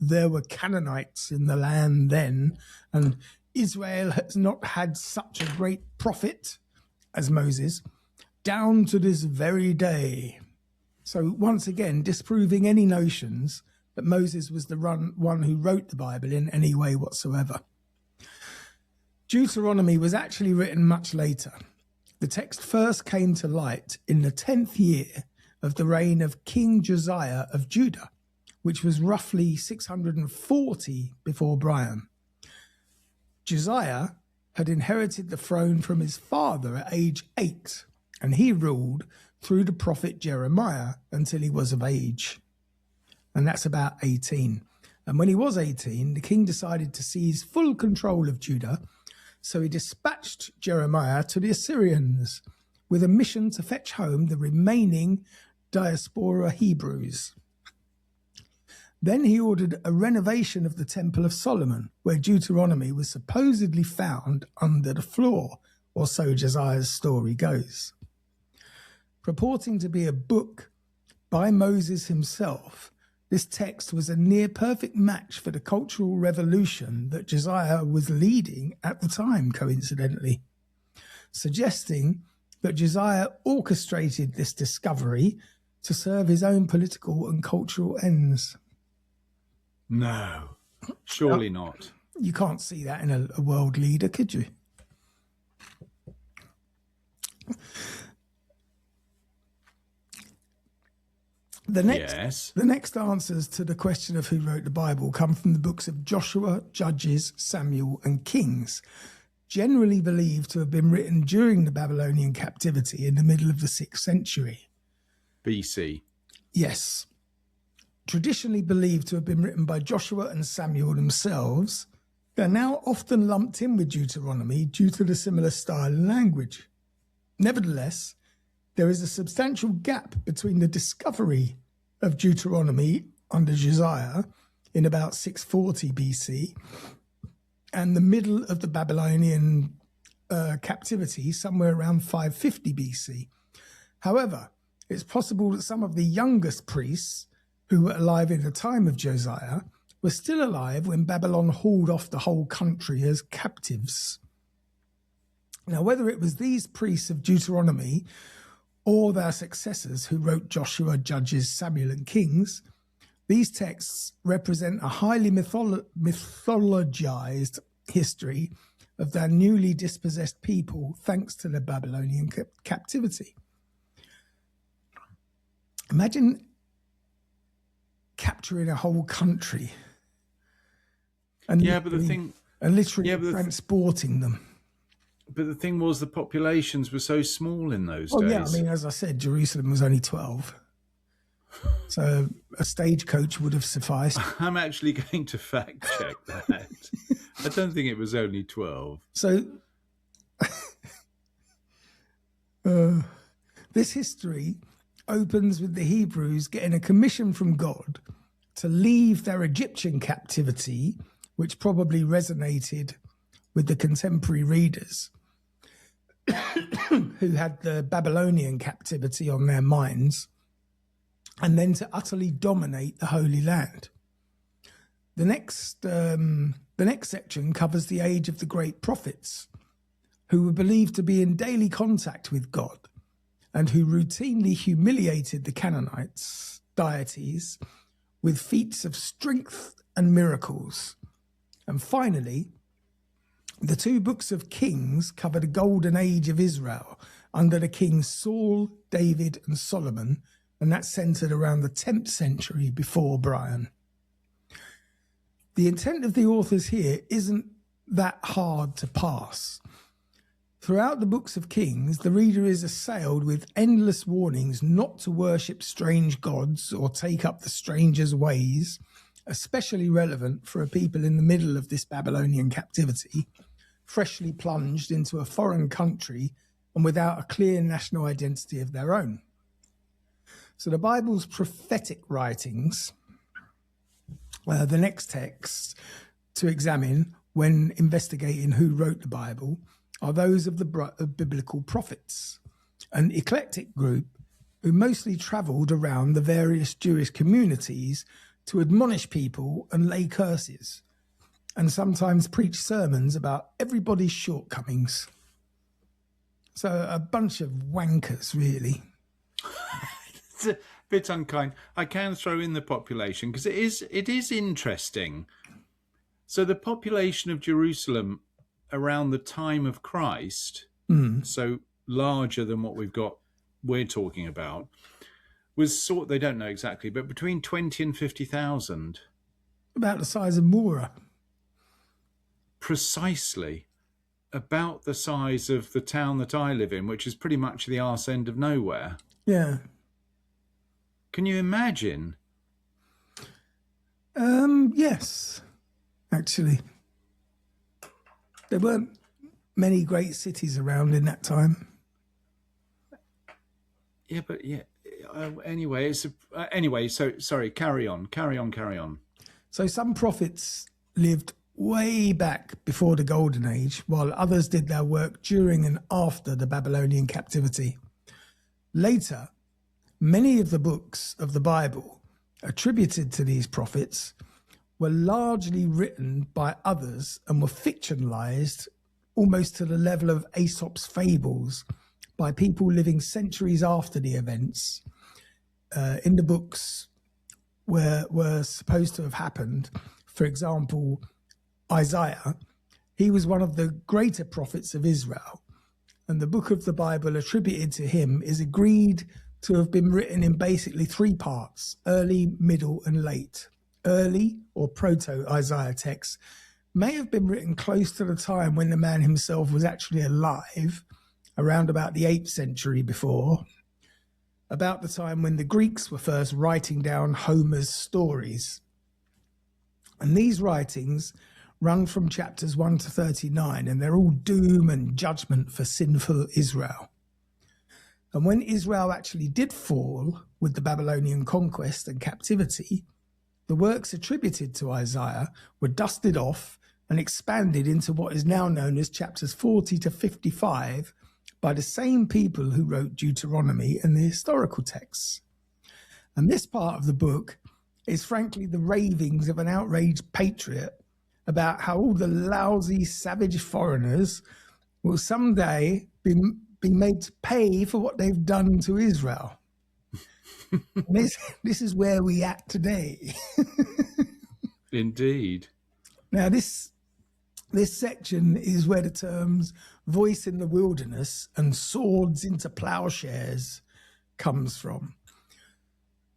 there were Canaanites in the land then, and Israel has not had such a great prophet as Moses down to this very day. So once again, disproving any notions that Moses was the one who wrote the Bible in any way whatsoever. Deuteronomy was actually written much later. The text first came to light in the 10th year of the reign of King Josiah of Judah, which was roughly 640 before Brian. Josiah had inherited the throne from his father at age 8, and he ruled through the prophet Jeremiah until he was of age. And that's about 18. And when he was 18, the king decided to seize full control of Judah, so he dispatched Jeremiah to the Assyrians with a mission to fetch home the remaining diaspora Hebrews. Then he ordered a renovation of the Temple of Solomon, where Deuteronomy was supposedly found under the floor, or so Josiah's story goes. Purporting to be a book by Moses himself, this text was a near-perfect match for the cultural revolution that Josiah was leading at the time, coincidentally, suggesting that Josiah orchestrated this discovery to serve his own political and cultural ends. No, surely not. You can't see that in a world leader, could you? The next answers to the question of who wrote the Bible come from the books of Joshua, Judges, Samuel, and Kings, generally believed to have been written during the Babylonian captivity in the middle of the 6th century. BC. Yes. Traditionally believed to have been written by Joshua and Samuel themselves, they're now often lumped in with Deuteronomy due to the similar style and language. Nevertheless, there is a substantial gap between the discovery of Deuteronomy under Josiah in about 640 BC and the middle of the Babylonian captivity somewhere around 550 BC. However, it's possible that some of the youngest priests who were alive in the time of Josiah were still alive when Babylon hauled off the whole country as captives. Now, whether it was these priests of Deuteronomy or their successors who wrote Joshua, Judges, Samuel, and Kings, these texts represent a highly mythologized history of their newly dispossessed people thanks to the Babylonian captivity. Imagine capturing a whole country and literally transporting them. But the thing was, the populations were so small in those days. Yeah, I mean, as I said, Jerusalem was only 12. So a stagecoach would have sufficed. I'm actually going to fact check that. I don't think it was only 12. So this history opens with the Hebrews getting a commission from God to leave their Egyptian captivity, which probably resonated with the contemporary readers who had the Babylonian captivity on their minds, and then to utterly dominate the Holy Land. The next section covers the age of the great prophets, who were believed to be in daily contact with God and who routinely humiliated the Canaanites, deities, with feats of strength and miracles. And finally, the 2 books of Kings cover the golden age of Israel under the kings Saul, David, and Solomon, and that's centered around the 10th century before Brian. The intent of the authors here isn't that hard to pass. Throughout the books of Kings, the reader is assailed with endless warnings not to worship strange gods or take up the stranger's ways, especially relevant for a people in the middle of this Babylonian captivity, freshly plunged into a foreign country and without a clear national identity of their own. So the Bible's prophetic writings, the next text to examine when investigating who wrote the Bible, are those of the biblical prophets, an eclectic group who mostly travelled around the various Jewish communities to admonish people and lay curses, and sometimes preach sermons about everybody's shortcomings. So a bunch of wankers, really. It's a bit unkind. I can throw in the population because it is interesting. So the population of Jerusalem around the time of Christ, so larger than what we're talking about, was they don't know exactly, but between 20 and 50,000. About the size of Mora. Precisely. About the size of the town that I live in, which is pretty much the arse end of nowhere. Yeah. Can you imagine? Yes, actually. There weren't many great cities around in that time. Yeah, but yeah. Anyway, so sorry. Carry on. So some prophets lived way back before the Golden Age, while others did their work during and after the Babylonian captivity. Later, many of the books of the Bible attributed to these prophets were largely written by others and were fictionalized almost to the level of Aesop's fables by people living centuries after the events in the books were supposed to have happened. For example, Isaiah, he was one of the greater prophets of Israel, and the book of the Bible attributed to him is agreed to have been written in basically 3 parts: early, middle, and late. Early, or proto-Isaiah texts, may have been written close to the time when the man himself was actually alive, around about the 8th century before, about the time when the Greeks were first writing down Homer's stories. And these writings run from chapters 1 to 39, and they're all doom and judgment for sinful Israel. And when Israel actually did fall with the Babylonian conquest and captivity, the works attributed to Isaiah were dusted off and expanded into what is now known as chapters 40 to 55 by the same people who wrote Deuteronomy and the historical texts. And this part of the book is frankly the ravings of an outraged patriot about how all the lousy, savage foreigners will someday be made to pay for what they've done to Israel. This is where we at today. Indeed. Now, this section is where the terms voice in the wilderness and swords into plowshares comes from.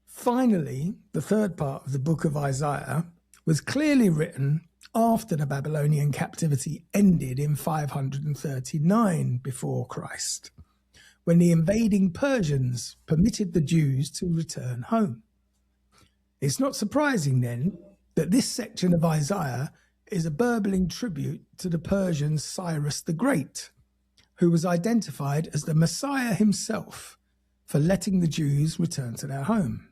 Finally, the third part of the book of Isaiah was clearly written after the Babylonian captivity ended in 539 before Christ, when the invading Persians permitted the Jews to return home. It's not surprising then that this section of Isaiah is a burbling tribute to the Persian Cyrus the Great, who was identified as the Messiah himself for letting the Jews return to their home.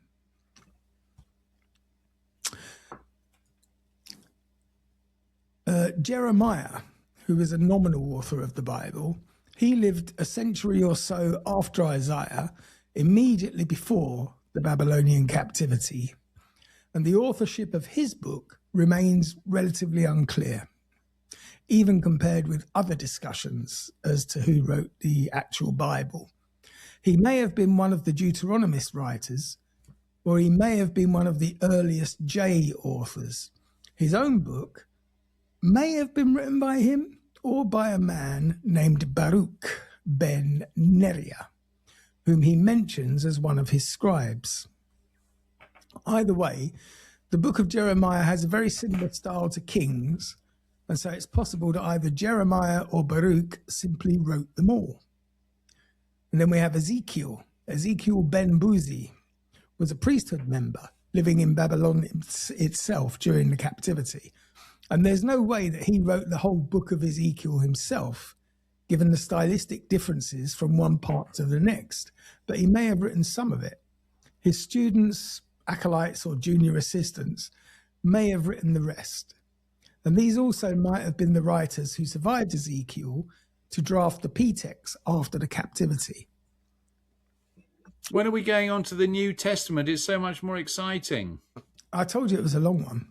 Jeremiah, who is a nominal author of the Bible, he lived a century or so after Isaiah, immediately before the Babylonian captivity, and the authorship of his book remains relatively unclear, even compared with other discussions as to who wrote the actual Bible. He may have been one of the Deuteronomist writers, or he may have been one of the earliest J authors. His own book may have been written by him or by a man named Baruch ben Neriah, whom he mentions as one of his scribes. Either way, the book of Jeremiah has a very similar style to Kings, and so it's possible that either Jeremiah or Baruch simply wrote them all. And then we have Ezekiel. Ezekiel ben Buzi was a priesthood member living in Babylon itself during the captivity. And there's no way that he wrote the whole book of Ezekiel himself, given the stylistic differences from one part to the next, but he may have written some of it. His students, acolytes, or junior assistants may have written the rest. And these also might have been the writers who survived Ezekiel to draft the P-text after the captivity. When are we going on to the New Testament? It's so much more exciting. I told you it was a long one.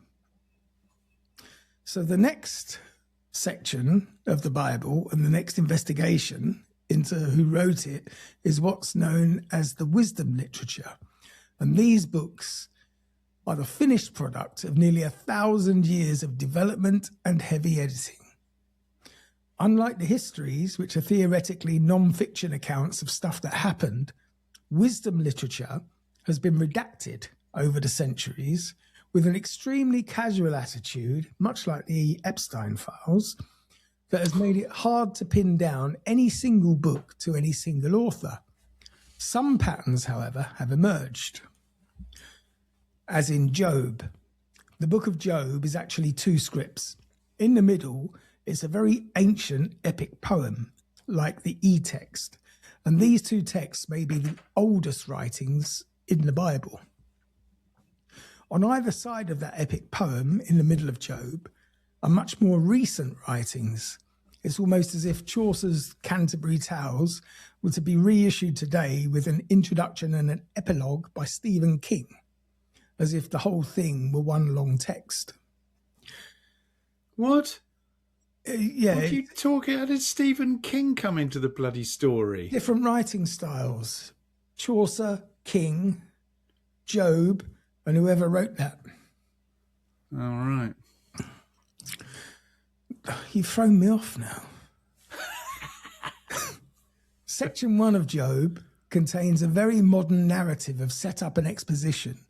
So the next section of the Bible and the next investigation into who wrote it is what's known as the wisdom literature. And these books are the finished product of nearly 1,000 years of development and heavy editing. Unlike the histories, which are theoretically non-fiction accounts of stuff that happened, wisdom literature has been redacted over the centuries with an extremely casual attitude, much like the Epstein files, that has made it hard to pin down any single book to any single author. Some patterns, however, have emerged. As in Job. The book of Job is actually two scripts. In the middle, it's a very ancient epic poem, like the E-text. And these two texts may be the oldest writings in the Bible. On either side of that epic poem, in the middle of Job, are much more recent writings. It's almost as if Chaucer's Canterbury Tales were to be reissued today with an introduction and an epilogue by Stephen King, as if the whole thing were one long text. What? Yeah. What are you talking? How did Stephen King come into the bloody story? Different writing styles. Chaucer, King, Job, and whoever wrote that. All right. You've thrown me off now. Section 1 of Job contains a very modern narrative of setup and exposition,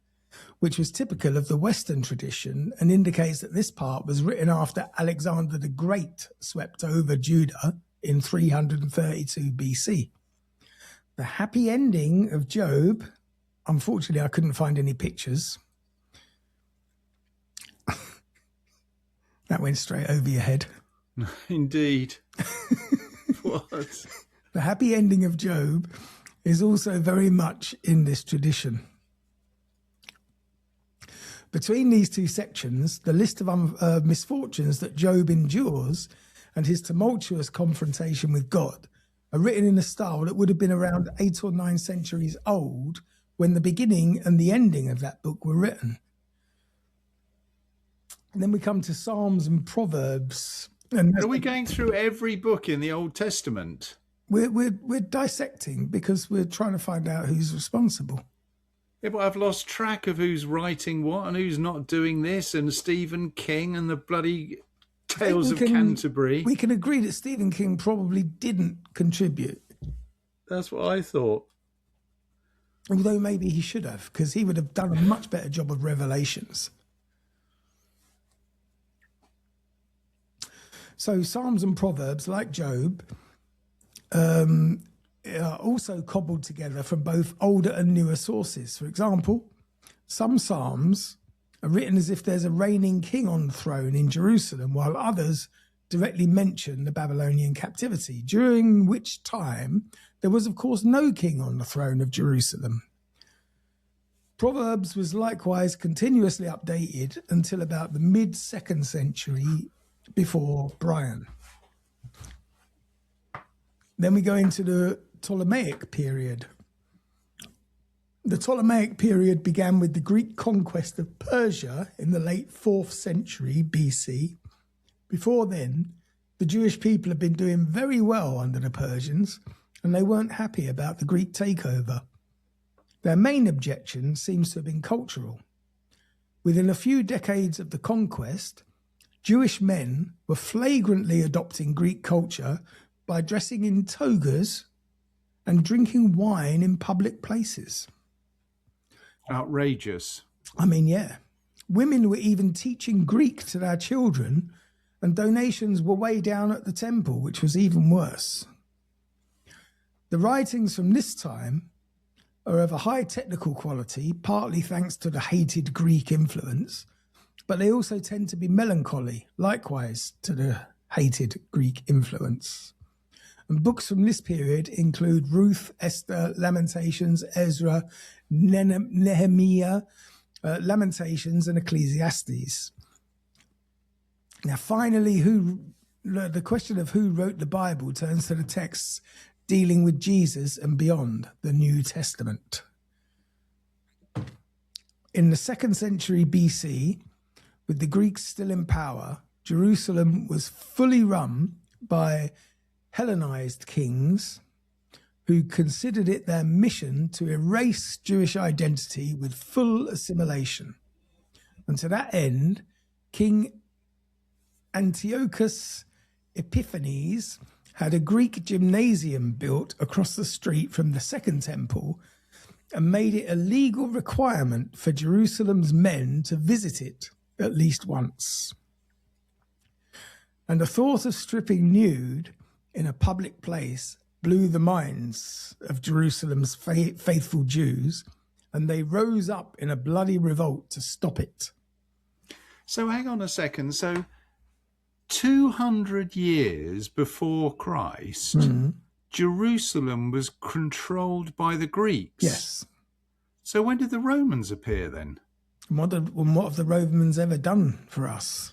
which was typical of the Western tradition and indicates that this part was written after Alexander the Great swept over Judah in 332 BC. The happy ending of Job, unfortunately, I couldn't find any pictures. That went straight over your head. Indeed. What? The happy ending of Job is also very much in this tradition. Between these two sections, the list of misfortunes that Job endures and his tumultuous confrontation with God are written in a style that would have been around 8 or 9 centuries old when the beginning and the ending of that book were written. And then we come to Psalms and Proverbs. And are we going through every book in the Old Testament? We're dissecting because we're trying to find out who's responsible. Yeah, but I've lost track of who's writing what and who's not doing this, and Stephen King and the bloody Tales of Canterbury. We can agree that Stephen King probably didn't contribute. That's what I thought. Although maybe he should have, because he would have done a much better job of Revelations. So Psalms and Proverbs, like Job, are also cobbled together from both older and newer sources. For example, some Psalms are written as if there's a reigning king on the throne in Jerusalem, while others directly mention the Babylonian captivity, during which time there was, of course, no king on the throne of Jerusalem. Proverbs was likewise continuously updated until about the mid-2nd century before Brian. Then we go into the Ptolemaic period. The Ptolemaic period began with the Greek conquest of Persia in the late 4th century BC. Before then, the Jewish people had been doing very well under the Persians, and they weren't happy about the Greek takeover. Their main objection seems to have been cultural. Within a few decades of the conquest, Jewish men were flagrantly adopting Greek culture by dressing in togas and drinking wine in public places. Outrageous. I mean, yeah. Women were even teaching Greek to their children, and donations were way down at the temple, which was even worse. The writings from this time are of a high technical quality, partly thanks to the hated Greek influence, but they also tend to be melancholy, likewise to the hated Greek influence. And books from this period include Ruth, Esther, Lamentations, Ezra, Nehemiah, Lamentations, and Ecclesiastes. Now, finally, the question of who wrote the Bible turns to the texts dealing with Jesus and beyond, the New Testament. In the 2nd century BC, with the Greeks still in power, Jerusalem was fully run by Hellenized kings who considered it their mission to erase Jewish identity with full assimilation. And to that end, King Antiochus Epiphanes had a Greek gymnasium built across the street from the Second Temple and made it a legal requirement for Jerusalem's men to visit it at least once. And the thought of stripping nude in a public place blew the minds of Jerusalem's faithful Jews, and they rose up in a bloody revolt to stop it. So hang on a second. So 200 years before Christ, Jerusalem was controlled by the Greeks. Yes. So when did the Romans appear then? What have the Romans ever done for us?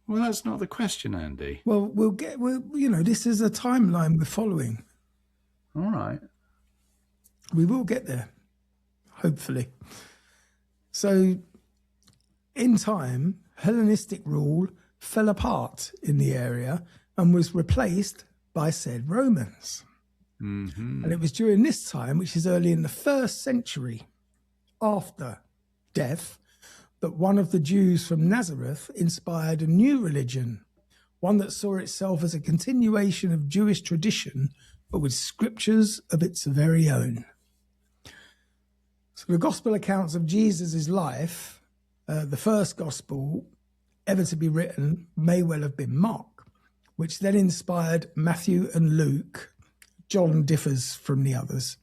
Well, that's not the question, Andy. Well, this is a timeline we're following. All right. We will get there, hopefully. So, in time, Hellenistic rule fell apart in the area and was replaced by said Romans. Mm-hmm. And it was during this time, which is early in the 1st century after death, that one of the Jews from Nazareth inspired a new religion, one that saw itself as a continuation of Jewish tradition, but with scriptures of its very own. So the gospel accounts of Jesus' life, the first gospel ever to be written, may well have been Mark, which then inspired Matthew and Luke. John differs from the others.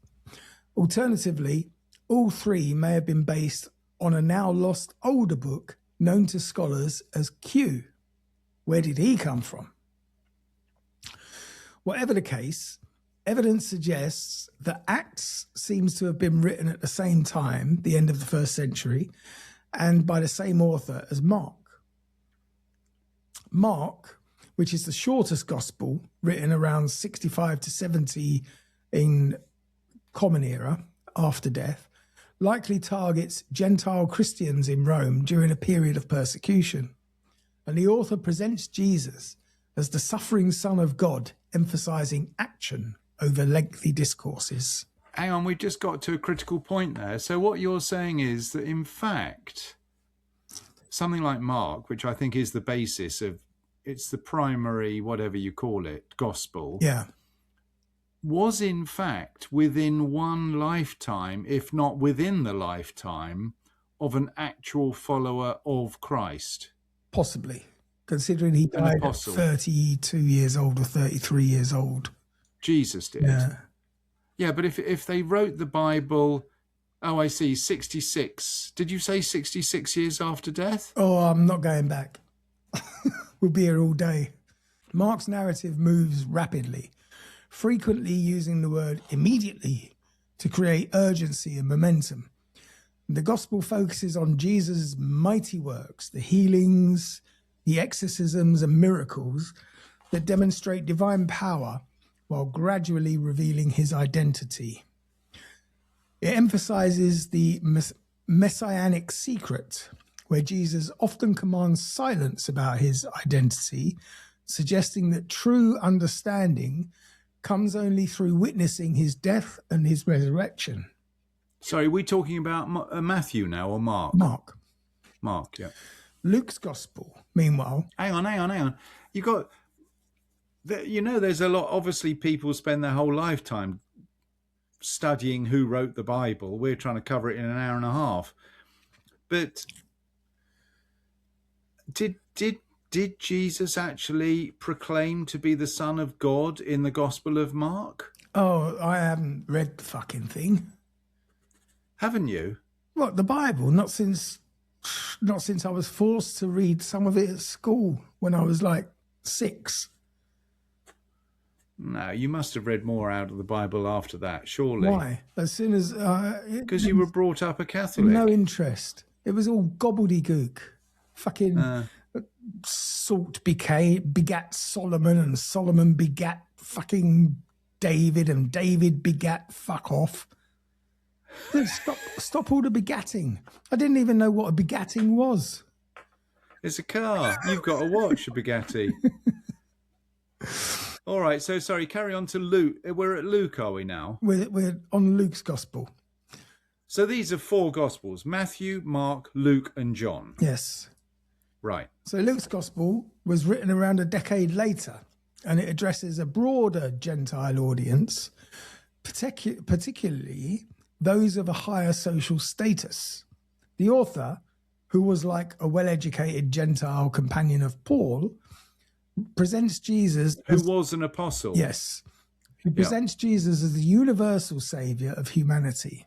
Alternatively, all three may have been based on a now lost older book known to scholars as Q. Where did he come from? Whatever the case, evidence suggests that Acts seems to have been written at the same time, the end of the 1st century, and by the same author as Mark. Mark, which is the shortest gospel, written around 65 to 70 in Common Era, after death, likely targets Gentile Christians in Rome during a period of persecution. And the author presents Jesus as the suffering Son of God, emphasizing action over lengthy discourses. Hang on, we've just got to a critical point there. So what you're saying is that, in fact, something like Mark, which I think is the basis of, it's the primary, whatever you call it, gospel, Yeah. was in fact within one lifetime, if not within the lifetime, of an actual follower of Christ. Possibly, considering he died at 32 years old or 33 years old. Jesus did. Yeah. Yeah, but if they wrote the Bible Oh, I see. 66. Did you say 66 years after death? Oh, I'm not going back. We'll be here all day. Mark's narrative moves rapidly, frequently using the word immediately to create urgency and momentum. The gospel focuses on Jesus' mighty works, the healings, the exorcisms and miracles that demonstrate divine power while gradually revealing his identity. It emphasizes the messianic secret, where Jesus often commands silence about his identity, suggesting that true understanding comes only through witnessing his death and his resurrection. Sorry, are we talking about Matthew now or Mark? Mark. Mark, yeah. Luke's gospel, meanwhile. Hang on. You got, there's a lot, obviously people spend their whole lifetime studying who wrote the Bible. We're trying to cover it in an hour and a half. But did Jesus actually proclaim to be the Son of God in the Gospel of Mark? Oh, I haven't read the fucking thing. Haven't you? What, the Bible? Not since I was forced to read some of it at school when I was like 6. No, you must have read more out of the Bible after that, surely. Why? As soon as... Because you were brought up a Catholic. No interest. It was all gobbledygook. Fucking salt begat Solomon, and Solomon begat fucking David, and David begat fuck off. Stop all the begatting. I didn't even know what a begatting was. It's a car. You've got to watch a Bugatti. All right, so sorry, carry on to Luke. We're at Luke, are we now? We're on Luke's gospel. So these are 4 gospels: Matthew, Mark, Luke, and John. Yes. Right. So Luke's gospel was written around a decade later, and it addresses a broader Gentile audience, particularly those of a higher social status. The author, who was like a well-educated Gentile companion of Paul, presents Jesus... Who was an apostle. Yes. Who presents Jesus as the universal saviour of humanity.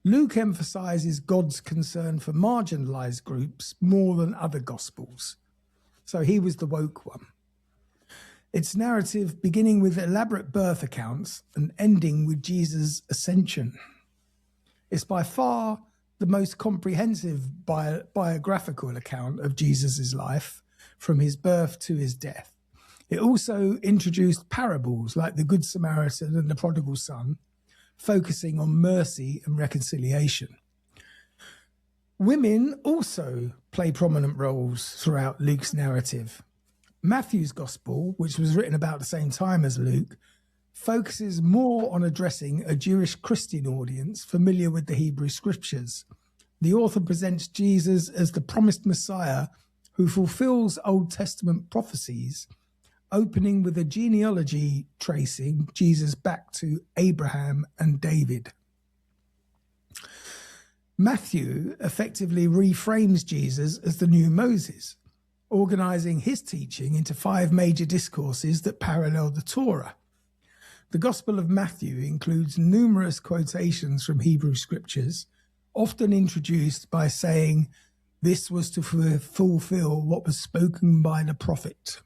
Luke emphasises God's concern for marginalised groups more than other gospels. So he was the woke one. Its narrative beginning with elaborate birth accounts and ending with Jesus' ascension. It's by far the most comprehensive biographical account of Jesus' life, from his birth to his death. It also introduced parables like the Good Samaritan and the Prodigal Son, focusing on mercy and reconciliation. Women also play prominent roles throughout Luke's narrative. Matthew's Gospel, which was written about the same time as Luke, focuses more on addressing a Jewish Christian audience familiar with the Hebrew Scriptures. The author presents Jesus as the promised Messiah who fulfills Old Testament prophecies, opening with a genealogy tracing Jesus back to Abraham and David. Matthew effectively reframes Jesus as the new Moses, organising his teaching into 5 major discourses that parallel the Torah. The Gospel of Matthew includes numerous quotations from Hebrew scriptures, often introduced by saying, "This was to fulfill what was spoken by the prophet."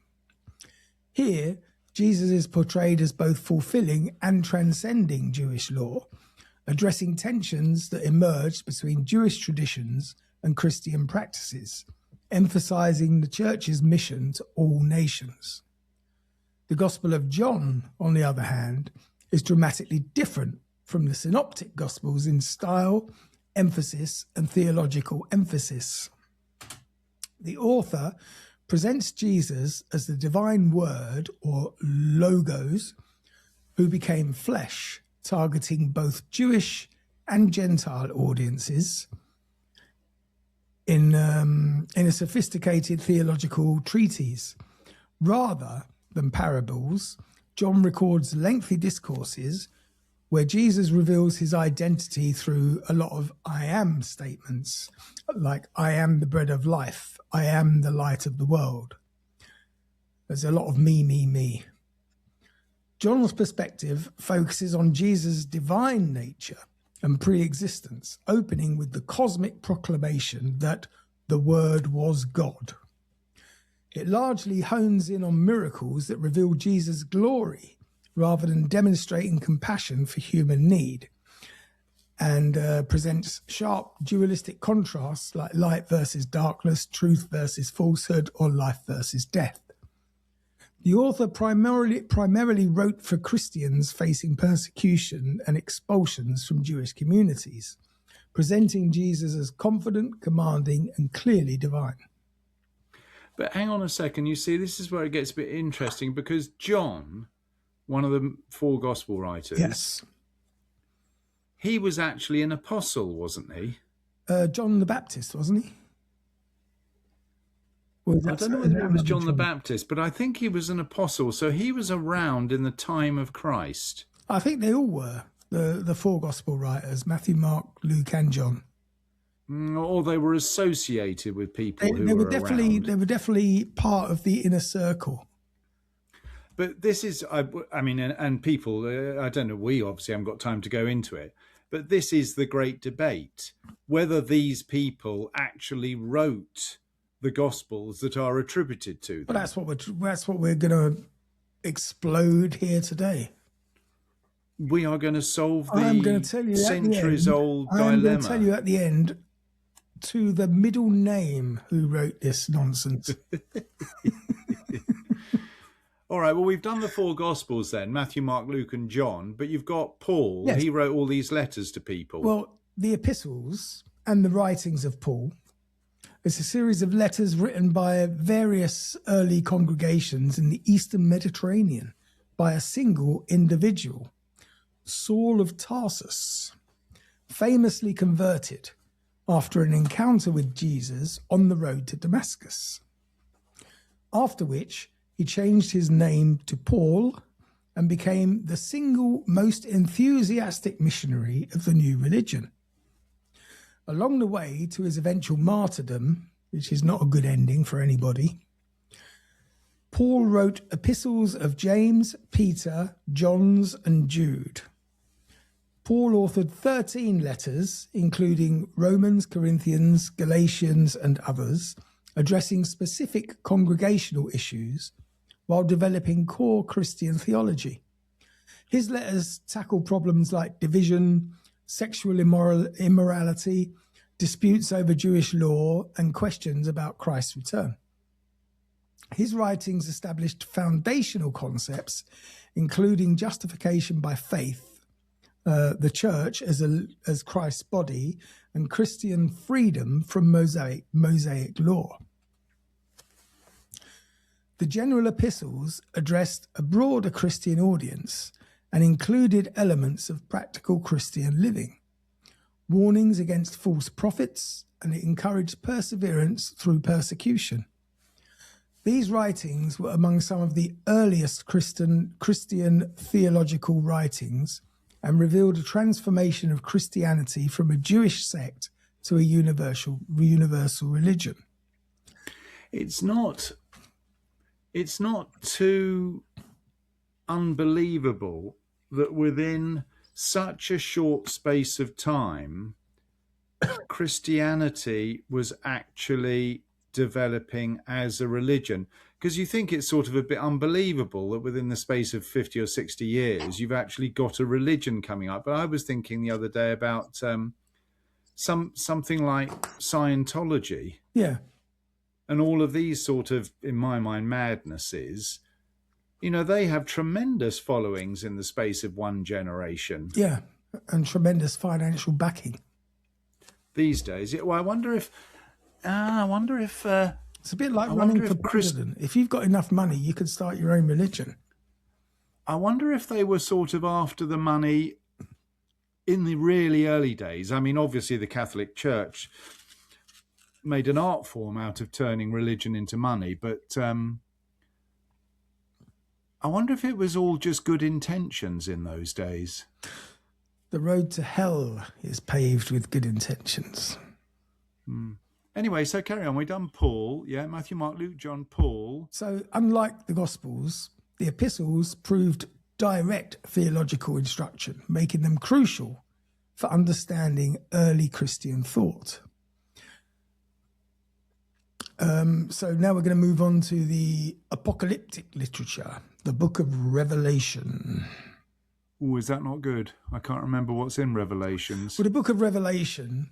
Here, Jesus is portrayed as both fulfilling and transcending Jewish law, addressing tensions that emerged between Jewish traditions and Christian practices, emphasizing the church's mission to all nations. The Gospel of John, on the other hand, is dramatically different from the synoptic Gospels in style, emphasis, and theological emphasis. The author presents Jesus as the divine word, or logos, who became flesh, targeting both Jewish and Gentile audiences in a sophisticated theological treatise. Rather than parables, John records lengthy discourses where Jesus reveals his identity through a lot of I am statements, like I am the bread of life, I am the light of the world. There's a lot of me. John's perspective focuses on Jesus' divine nature, and pre-existence, opening with the cosmic proclamation that the Word was God. It largely hones in on miracles that reveal Jesus' glory rather than demonstrating compassion for human need, and presents sharp dualistic contrasts like light versus darkness, truth versus falsehood, or life versus death. The author primarily wrote for Christians facing persecution and expulsions from Jewish communities, presenting Jesus as confident, commanding, and clearly divine. But hang on a second. You see, this is where it gets a bit interesting, because John, one of the four gospel writers, Yes. he was actually an apostle, wasn't he? John the Baptist, wasn't he? I don't know whether it was John the Baptist, but I think he was an apostle. So he was around in the time of Christ. I think they all were, the four gospel writers, Matthew, Mark, Luke, and John. Or they were associated with people They were definitely around. They were definitely part of the inner circle. But this is, I mean, and people, I don't know, we obviously haven't got time to go into it, but this is the great debate, whether these people actually wrote the Gospels that are attributed to them. But that's what we're going to explode here today. We are going to solve I'm going to tell you centuries-old dilemma. I'm going to tell you at the end to the middle name who wrote this nonsense. All right, well, we've done the four Gospels then, Matthew, Mark, Luke, and John, but you've got Paul. Yes. He wrote all these letters to people. Well, the epistles and the writings of Paul is a series of letters written by various early congregations in the Eastern Mediterranean by a single individual, Saul of Tarsus, famously converted after an encounter with Jesus on the road to Damascus, after which he changed his name to Paul and became the single most enthusiastic missionary of the new religion. Along the way to his eventual martyrdom, which is not a good ending for anybody, Paul wrote epistles of James, Peter, John, and Jude. Paul authored 13 letters, including Romans, Corinthians, Galatians, and others, addressing specific congregational issues while developing core Christian theology. His letters tackle problems like division, sexual immorality, disputes over Jewish law, and questions about Christ's return. His writings established foundational concepts, including justification by faith, the church as Christ's body, and Christian freedom from Mosaic law. The general epistles addressed a broader Christian audience and included elements of practical Christian living, warnings against false prophets, and it encouraged perseverance through persecution. These writings were among some of the earliest Christian theological writings and revealed a transformation of Christianity from a Jewish sect to a universal religion. It's not too unbelievable that within such a short space of time, Christianity was actually developing as a religion. Because you think it's sort of a bit unbelievable that within the space of 50 or 60 years, you've actually got a religion coming up. But I was thinking the other day about something like Scientology. Yeah. And all of these sort of, in my mind, madnesses, you know, they have tremendous followings in the space of one generation. Yeah, and tremendous financial backing. These days. Well, I wonder if... It's a bit like running for president. If you've got enough money, you could start your own religion. I wonder if they were sort of after the money in the really early days. I mean, obviously the Catholic Church made an art form out of turning religion into money, but I wonder if it was all just good intentions in those days. The road to hell is paved with good intentions. Anyway, so carry on. We've done Paul, yeah, Matthew, Mark, Luke, John, Paul. So unlike the Gospels, the epistles proved direct theological instruction, making them crucial for understanding early Christian thought. So now we're going to move on to the apocalyptic literature, the book of Revelation. Oh, is that not good? I can't remember what's in Revelations. Well, the book of Revelation,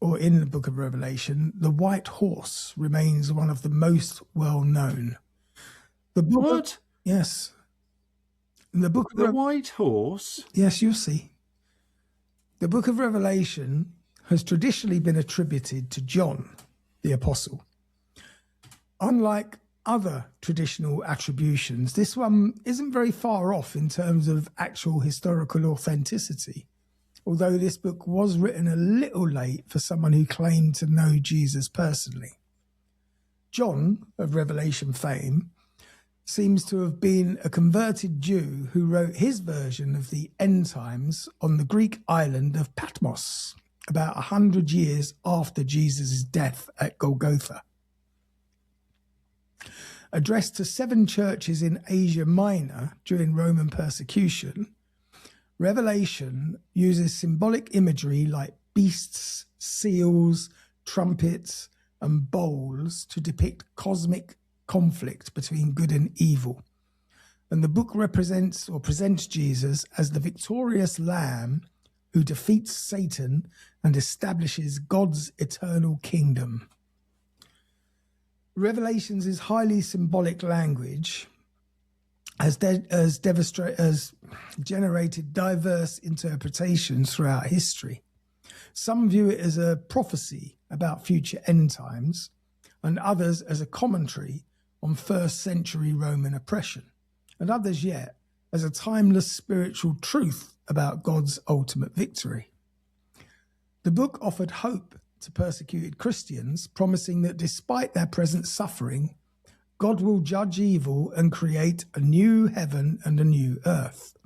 or in the book of Revelation, the white horse remains one of the most well-known. The book What? Yes. In the book of The white horse? Yes, you'll see. The book of Revelation has traditionally been attributed to John, the apostle. Unlike other traditional attributions, this one isn't very far off in terms of actual historical authenticity, although this book was written a little late for someone who claimed to know Jesus personally. John, of Revelation fame, seems to have been a converted Jew who wrote his version of the end times on the Greek island of Patmos, about 100 years after Jesus' death at Golgotha. Addressed to 7 churches in Asia Minor during Roman persecution, Revelation uses symbolic imagery like beasts, seals, trumpets, and bowls to depict cosmic conflict between good and evil. And the book represents or presents Jesus as the victorious Lamb who defeats Satan and establishes God's eternal kingdom. Revelations' highly symbolic language has generated diverse interpretations throughout history. Some view it as a prophecy about future end times, and others as a commentary on first century Roman oppression, and others yet as a timeless spiritual truth about God's ultimate victory. The book offered hope to persecuted Christians, promising that despite their present suffering, God will judge evil and create a new heaven and a new earth.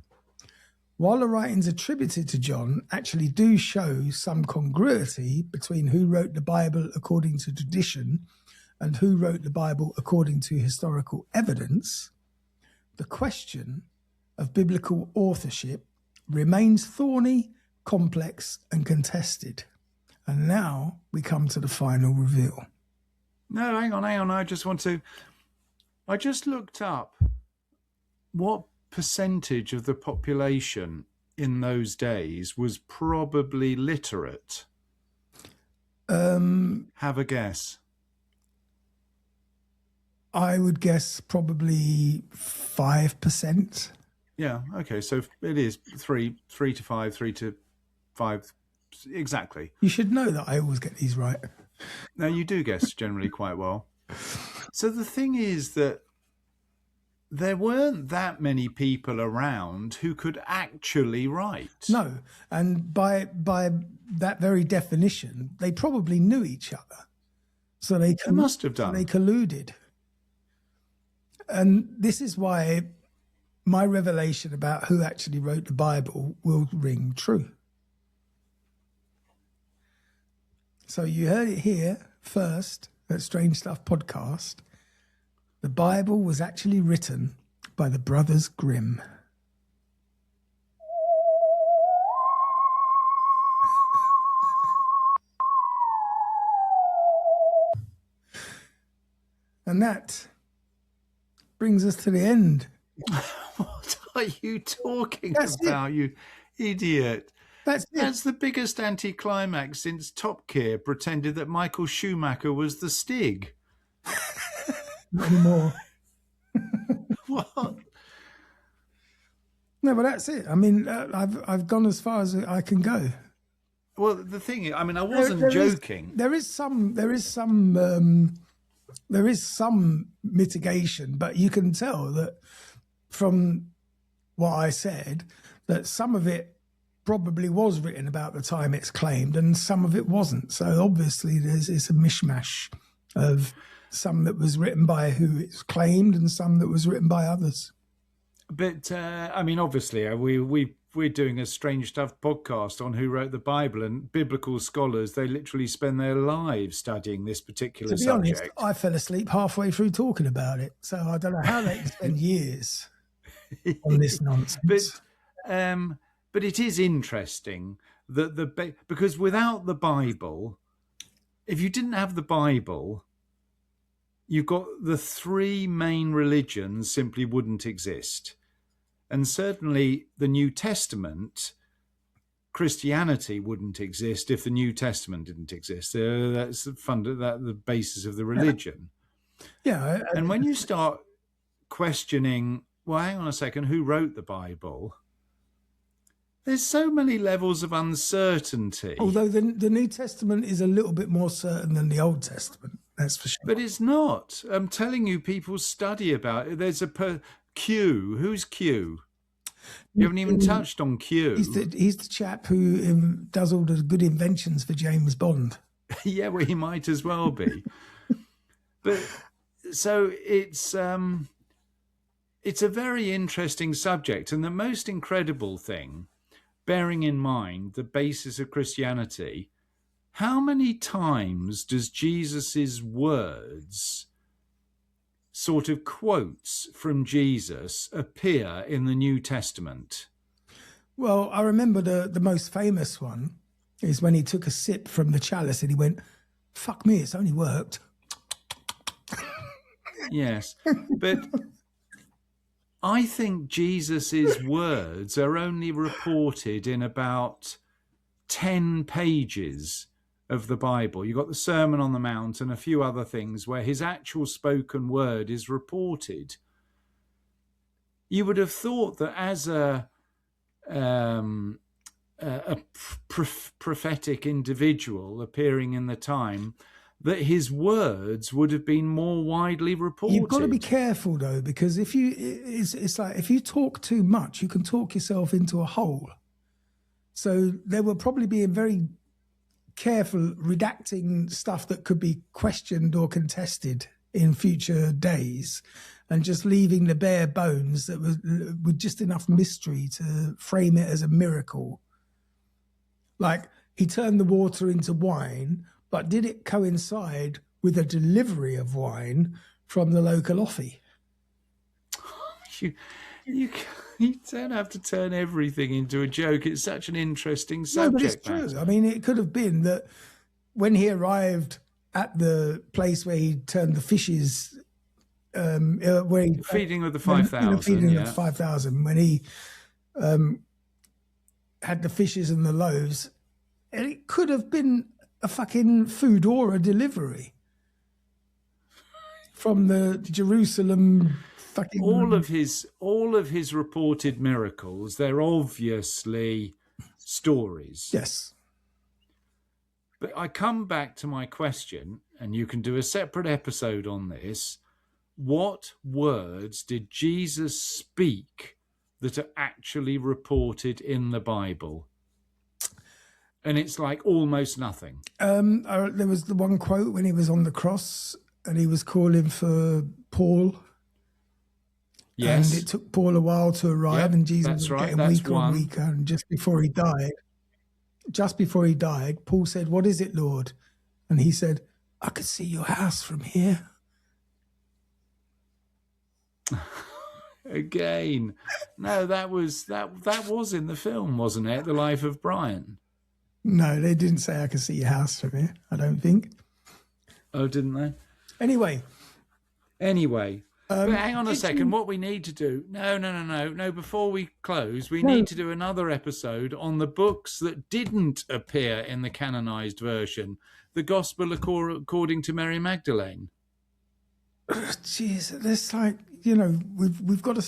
While the writings attributed to John actually do show some congruity between who wrote the Bible according to tradition and who wrote the Bible according to historical evidence, the question of biblical authorship remains thorny, complex, and contested. And now we come to the final reveal. No, hang on. I just looked up what percentage of the population in those days was probably literate. Have a guess. I would guess probably 5%. Yeah, okay. So it is 3 to 5, exactly. You should know that I always get these right. Now, you do guess generally quite well. So the thing is that there weren't that many people around who could actually write. No, and by that very definition, they probably knew each other. So they must have done. So they colluded. And this is why my revelation about who actually wrote the Bible will ring true. So you heard it here first at Strange Stuff Podcast. The Bible was actually written by the Brothers Grimm. And that brings us to the end. What are you talking about, you idiot? That's the biggest anticlimax since Top Gear pretended that Michael Schumacher was the Stig. Not anymore. What? No, but that's it. I mean, I've gone as far as I can go. Well, the thing is, I mean, I wasn't joking. There is some mitigation, but you can tell that from what I said that some of it probably was written about the time it's claimed and some of it wasn't. So obviously it's a mishmash of some that was written by who it's claimed and some that was written by others. But I mean, obviously, we're doing a Strange Stuff podcast on who wrote the Bible, and biblical scholars, they literally spend their lives studying this particular subject. To be honest, I fell asleep halfway through talking about it, so I don't know how they can spend years on this nonsense. But it is interesting because without the Bible, if you didn't have the Bible, you've got the three main religions simply wouldn't exist. And certainly the New Testament, Christianity wouldn't exist if the New Testament didn't exist. That's the basis of the religion. Yeah. And when you start questioning, well, hang on a second, who wrote the Bible? There's so many levels of uncertainty. Although the New Testament is a little bit more certain than the Old Testament, that's for sure. But it's not. I'm telling you, people study about it. There's Q. Who's Q? You haven't even touched on Q. He's the chap who does all the good inventions for James Bond. Yeah, well, he might as well be. But so it's a very interesting subject. And the most incredible thing, bearing in mind the basis of Christianity, how many times does Jesus's words, sort of quotes from Jesus, appear in the New Testament? Well, I remember the most famous one is when he took a sip from the chalice and he went, "Fuck me, it's only worked." Yes, but I think Jesus's words are only reported in about 10 pages of the Bible. You've got the Sermon on the Mount and a few other things where his actual spoken word is reported. You would have thought that as a prophetic individual appearing in the time, that his words would have been more widely reported. You've got to be careful though, because it's like if you talk too much, you can talk yourself into a hole. So they were probably being very careful redacting stuff that could be questioned or contested in future days, and just leaving the bare bones that with just enough mystery to frame it as a miracle. Like he turned the water into wine, but did it coincide with a delivery of wine from the local offie? You don't have to turn everything into a joke. It's such an interesting subject. No, but it's true. I mean, it could have been that when he arrived at the place where he turned the fishes, where he feeding of the 5,000, feeding of the 5,000, when he had the fishes and the loaves, it could have been a fucking food or a delivery from the Jerusalem fucking. All of his reported miracles, they're obviously stories. Yes. But I come back to my question, and you can do a separate episode on this. What words did Jesus speak that are actually reported in the Bible? And it's like almost nothing. There was the one quote when he was on the cross and he was calling for Paul. Yes. And it took Paul a while to arrive, and Jesus was getting weaker and weaker. And just before he died, Paul said, "What is it, Lord?" And he said, "I could see your house from here." Again. No, that was in the film, wasn't it? The Life of Brian. No, they didn't say I could see your house from here, I don't think. Oh, didn't they? Anyway. But hang on a second. What we need to do... No. Before we close, we need to do another episode on the books that didn't appear in the canonized version. The Gospel according to Mary Magdalene. Jeez, that's like, we've got to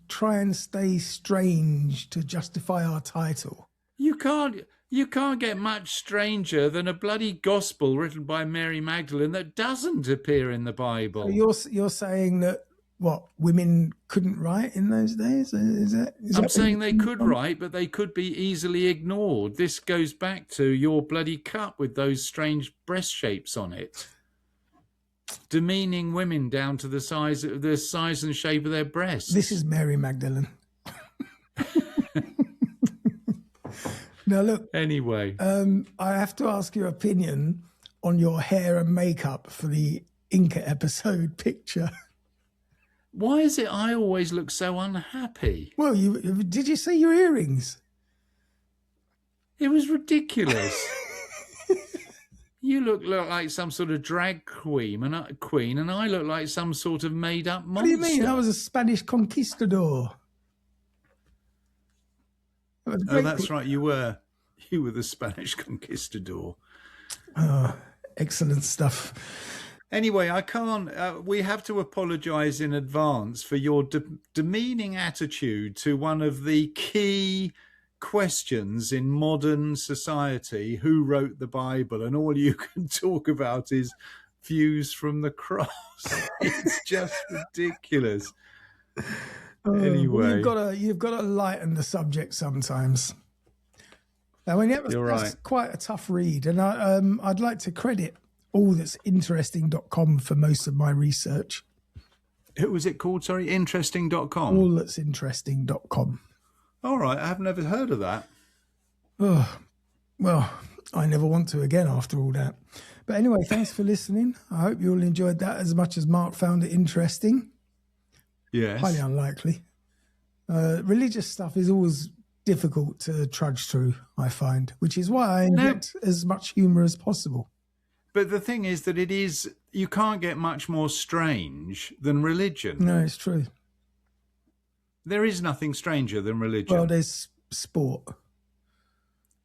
try and stay strange to justify our title. You can't get much stranger than a bloody gospel written by Mary Magdalene that doesn't appear in the Bible. So you're saying that women couldn't write in those days? I'm saying they could write, but they could be easily ignored. This goes back to your bloody cup with those strange breast shapes on it, demeaning women down to the size and shape of their breasts. This is Mary Magdalene. Now look. Anyway, I have to ask your opinion on your hair and makeup for the Inca episode picture. Why is it I always look so unhappy? Well, did you see your earrings? It was ridiculous. You look like some sort of drag queen, and I look like some sort of made-up monster. What do you mean? I was a Spanish conquistador. Oh, that's right. You were the Spanish conquistador. Oh, excellent stuff. Anyway, I can't. We have to apologise in advance for your demeaning attitude to one of the key questions in modern society: who wrote the Bible? And all you can talk about is views from the cross. It's just ridiculous. Anyway, you've got to lighten the subject sometimes. Now, when that's right. Quite a tough read, and I'd like to credit allthat'sinteresting.com for most of my research. Who was it called? Sorry, interesting.com. Allthat'sinteresting.com. All right, I've never heard of that. Oh, well, I never want to again after all that. But anyway, thanks for listening. I hope you all enjoyed that as much as Mark found it interesting. Yes. Highly unlikely. Religious stuff is always difficult to trudge through, I find, which is why I inject as much humour as possible. But the thing is that you can't get much more strange than religion. No, it's true. There is nothing stranger than religion. Well, there's sport.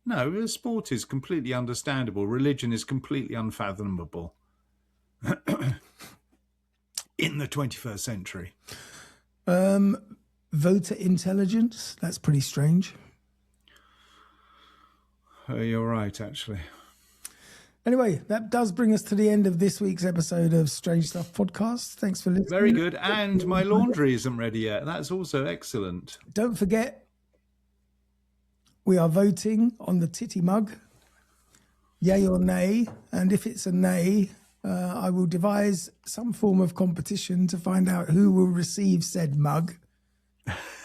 No, sport is completely understandable. Religion is completely unfathomable in the 21st century. Voter intelligence, that's pretty strange. You're right, actually. Anyway, that does bring us to the end of this week's episode of Strange Stuff Podcast. Thanks for listening. Very good. And my laundry isn't ready yet. That's also excellent. Don't forget, we are voting on the titty mug, yay or nay. And if it's a nay, I will devise some form of competition to find out who will receive said mug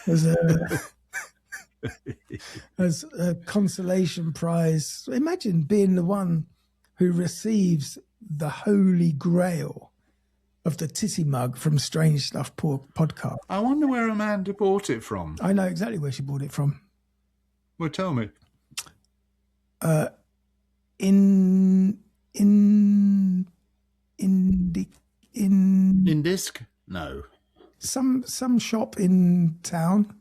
as a consolation prize. Imagine being the one who receives the holy grail of the titty mug from Strange Stuff Podcast. I wonder where Amanda bought it from. I know exactly where she bought it from. Well, tell me. Indisc? No. Some shop in town.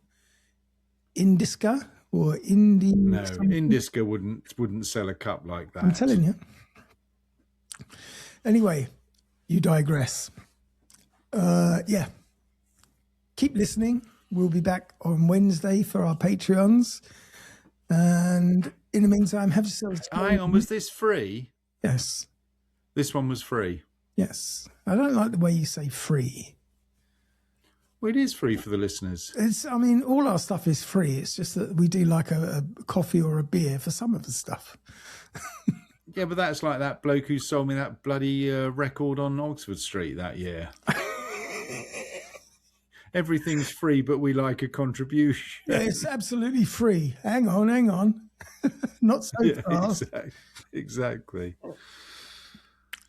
Indisca or Indie. No, Indisca wouldn't sell a cup like that. I'm telling you. Anyway, you digress. Yeah. Keep listening. We'll be back on Wednesday for our Patreons. And in the meantime, have yourselves... Hang on, was this free? Yes. This one was free? Yes. I don't like the way you say free. Well, it is free for the listeners. All our stuff is free. It's just that we do like a coffee or a beer for some of the stuff. Yeah, but that's like that bloke who sold me that bloody record on Oxford Street that year. Everything's free, but we like a contribution. Yeah, it's absolutely free. Hang on. Not so fast. Exactly.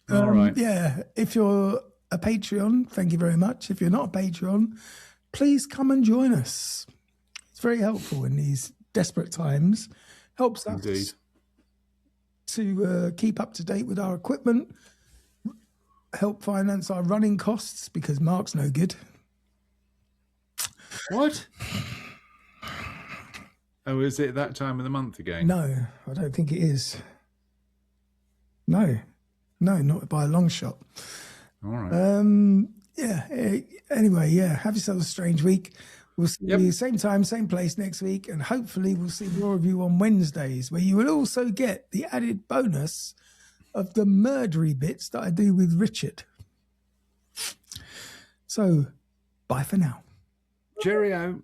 All right. Yeah, if you're a Patreon, thank you very much. If you're not a Patreon, please come and join us. It's very helpful in these desperate times. Helps us Indeed. To keep up to date with our equipment, help finance our running costs because Mark's no good. What? Oh, is it that time of the month again? No, I don't think it is. No, not by a long shot. All right. Yeah. Anyway, yeah. Have yourself a strange week. We'll see you same time, same place next week, and hopefully we'll see more of you on Wednesdays, where you will also get the added bonus of the murdery bits that I do with Richard. So, bye for now. Cheerio.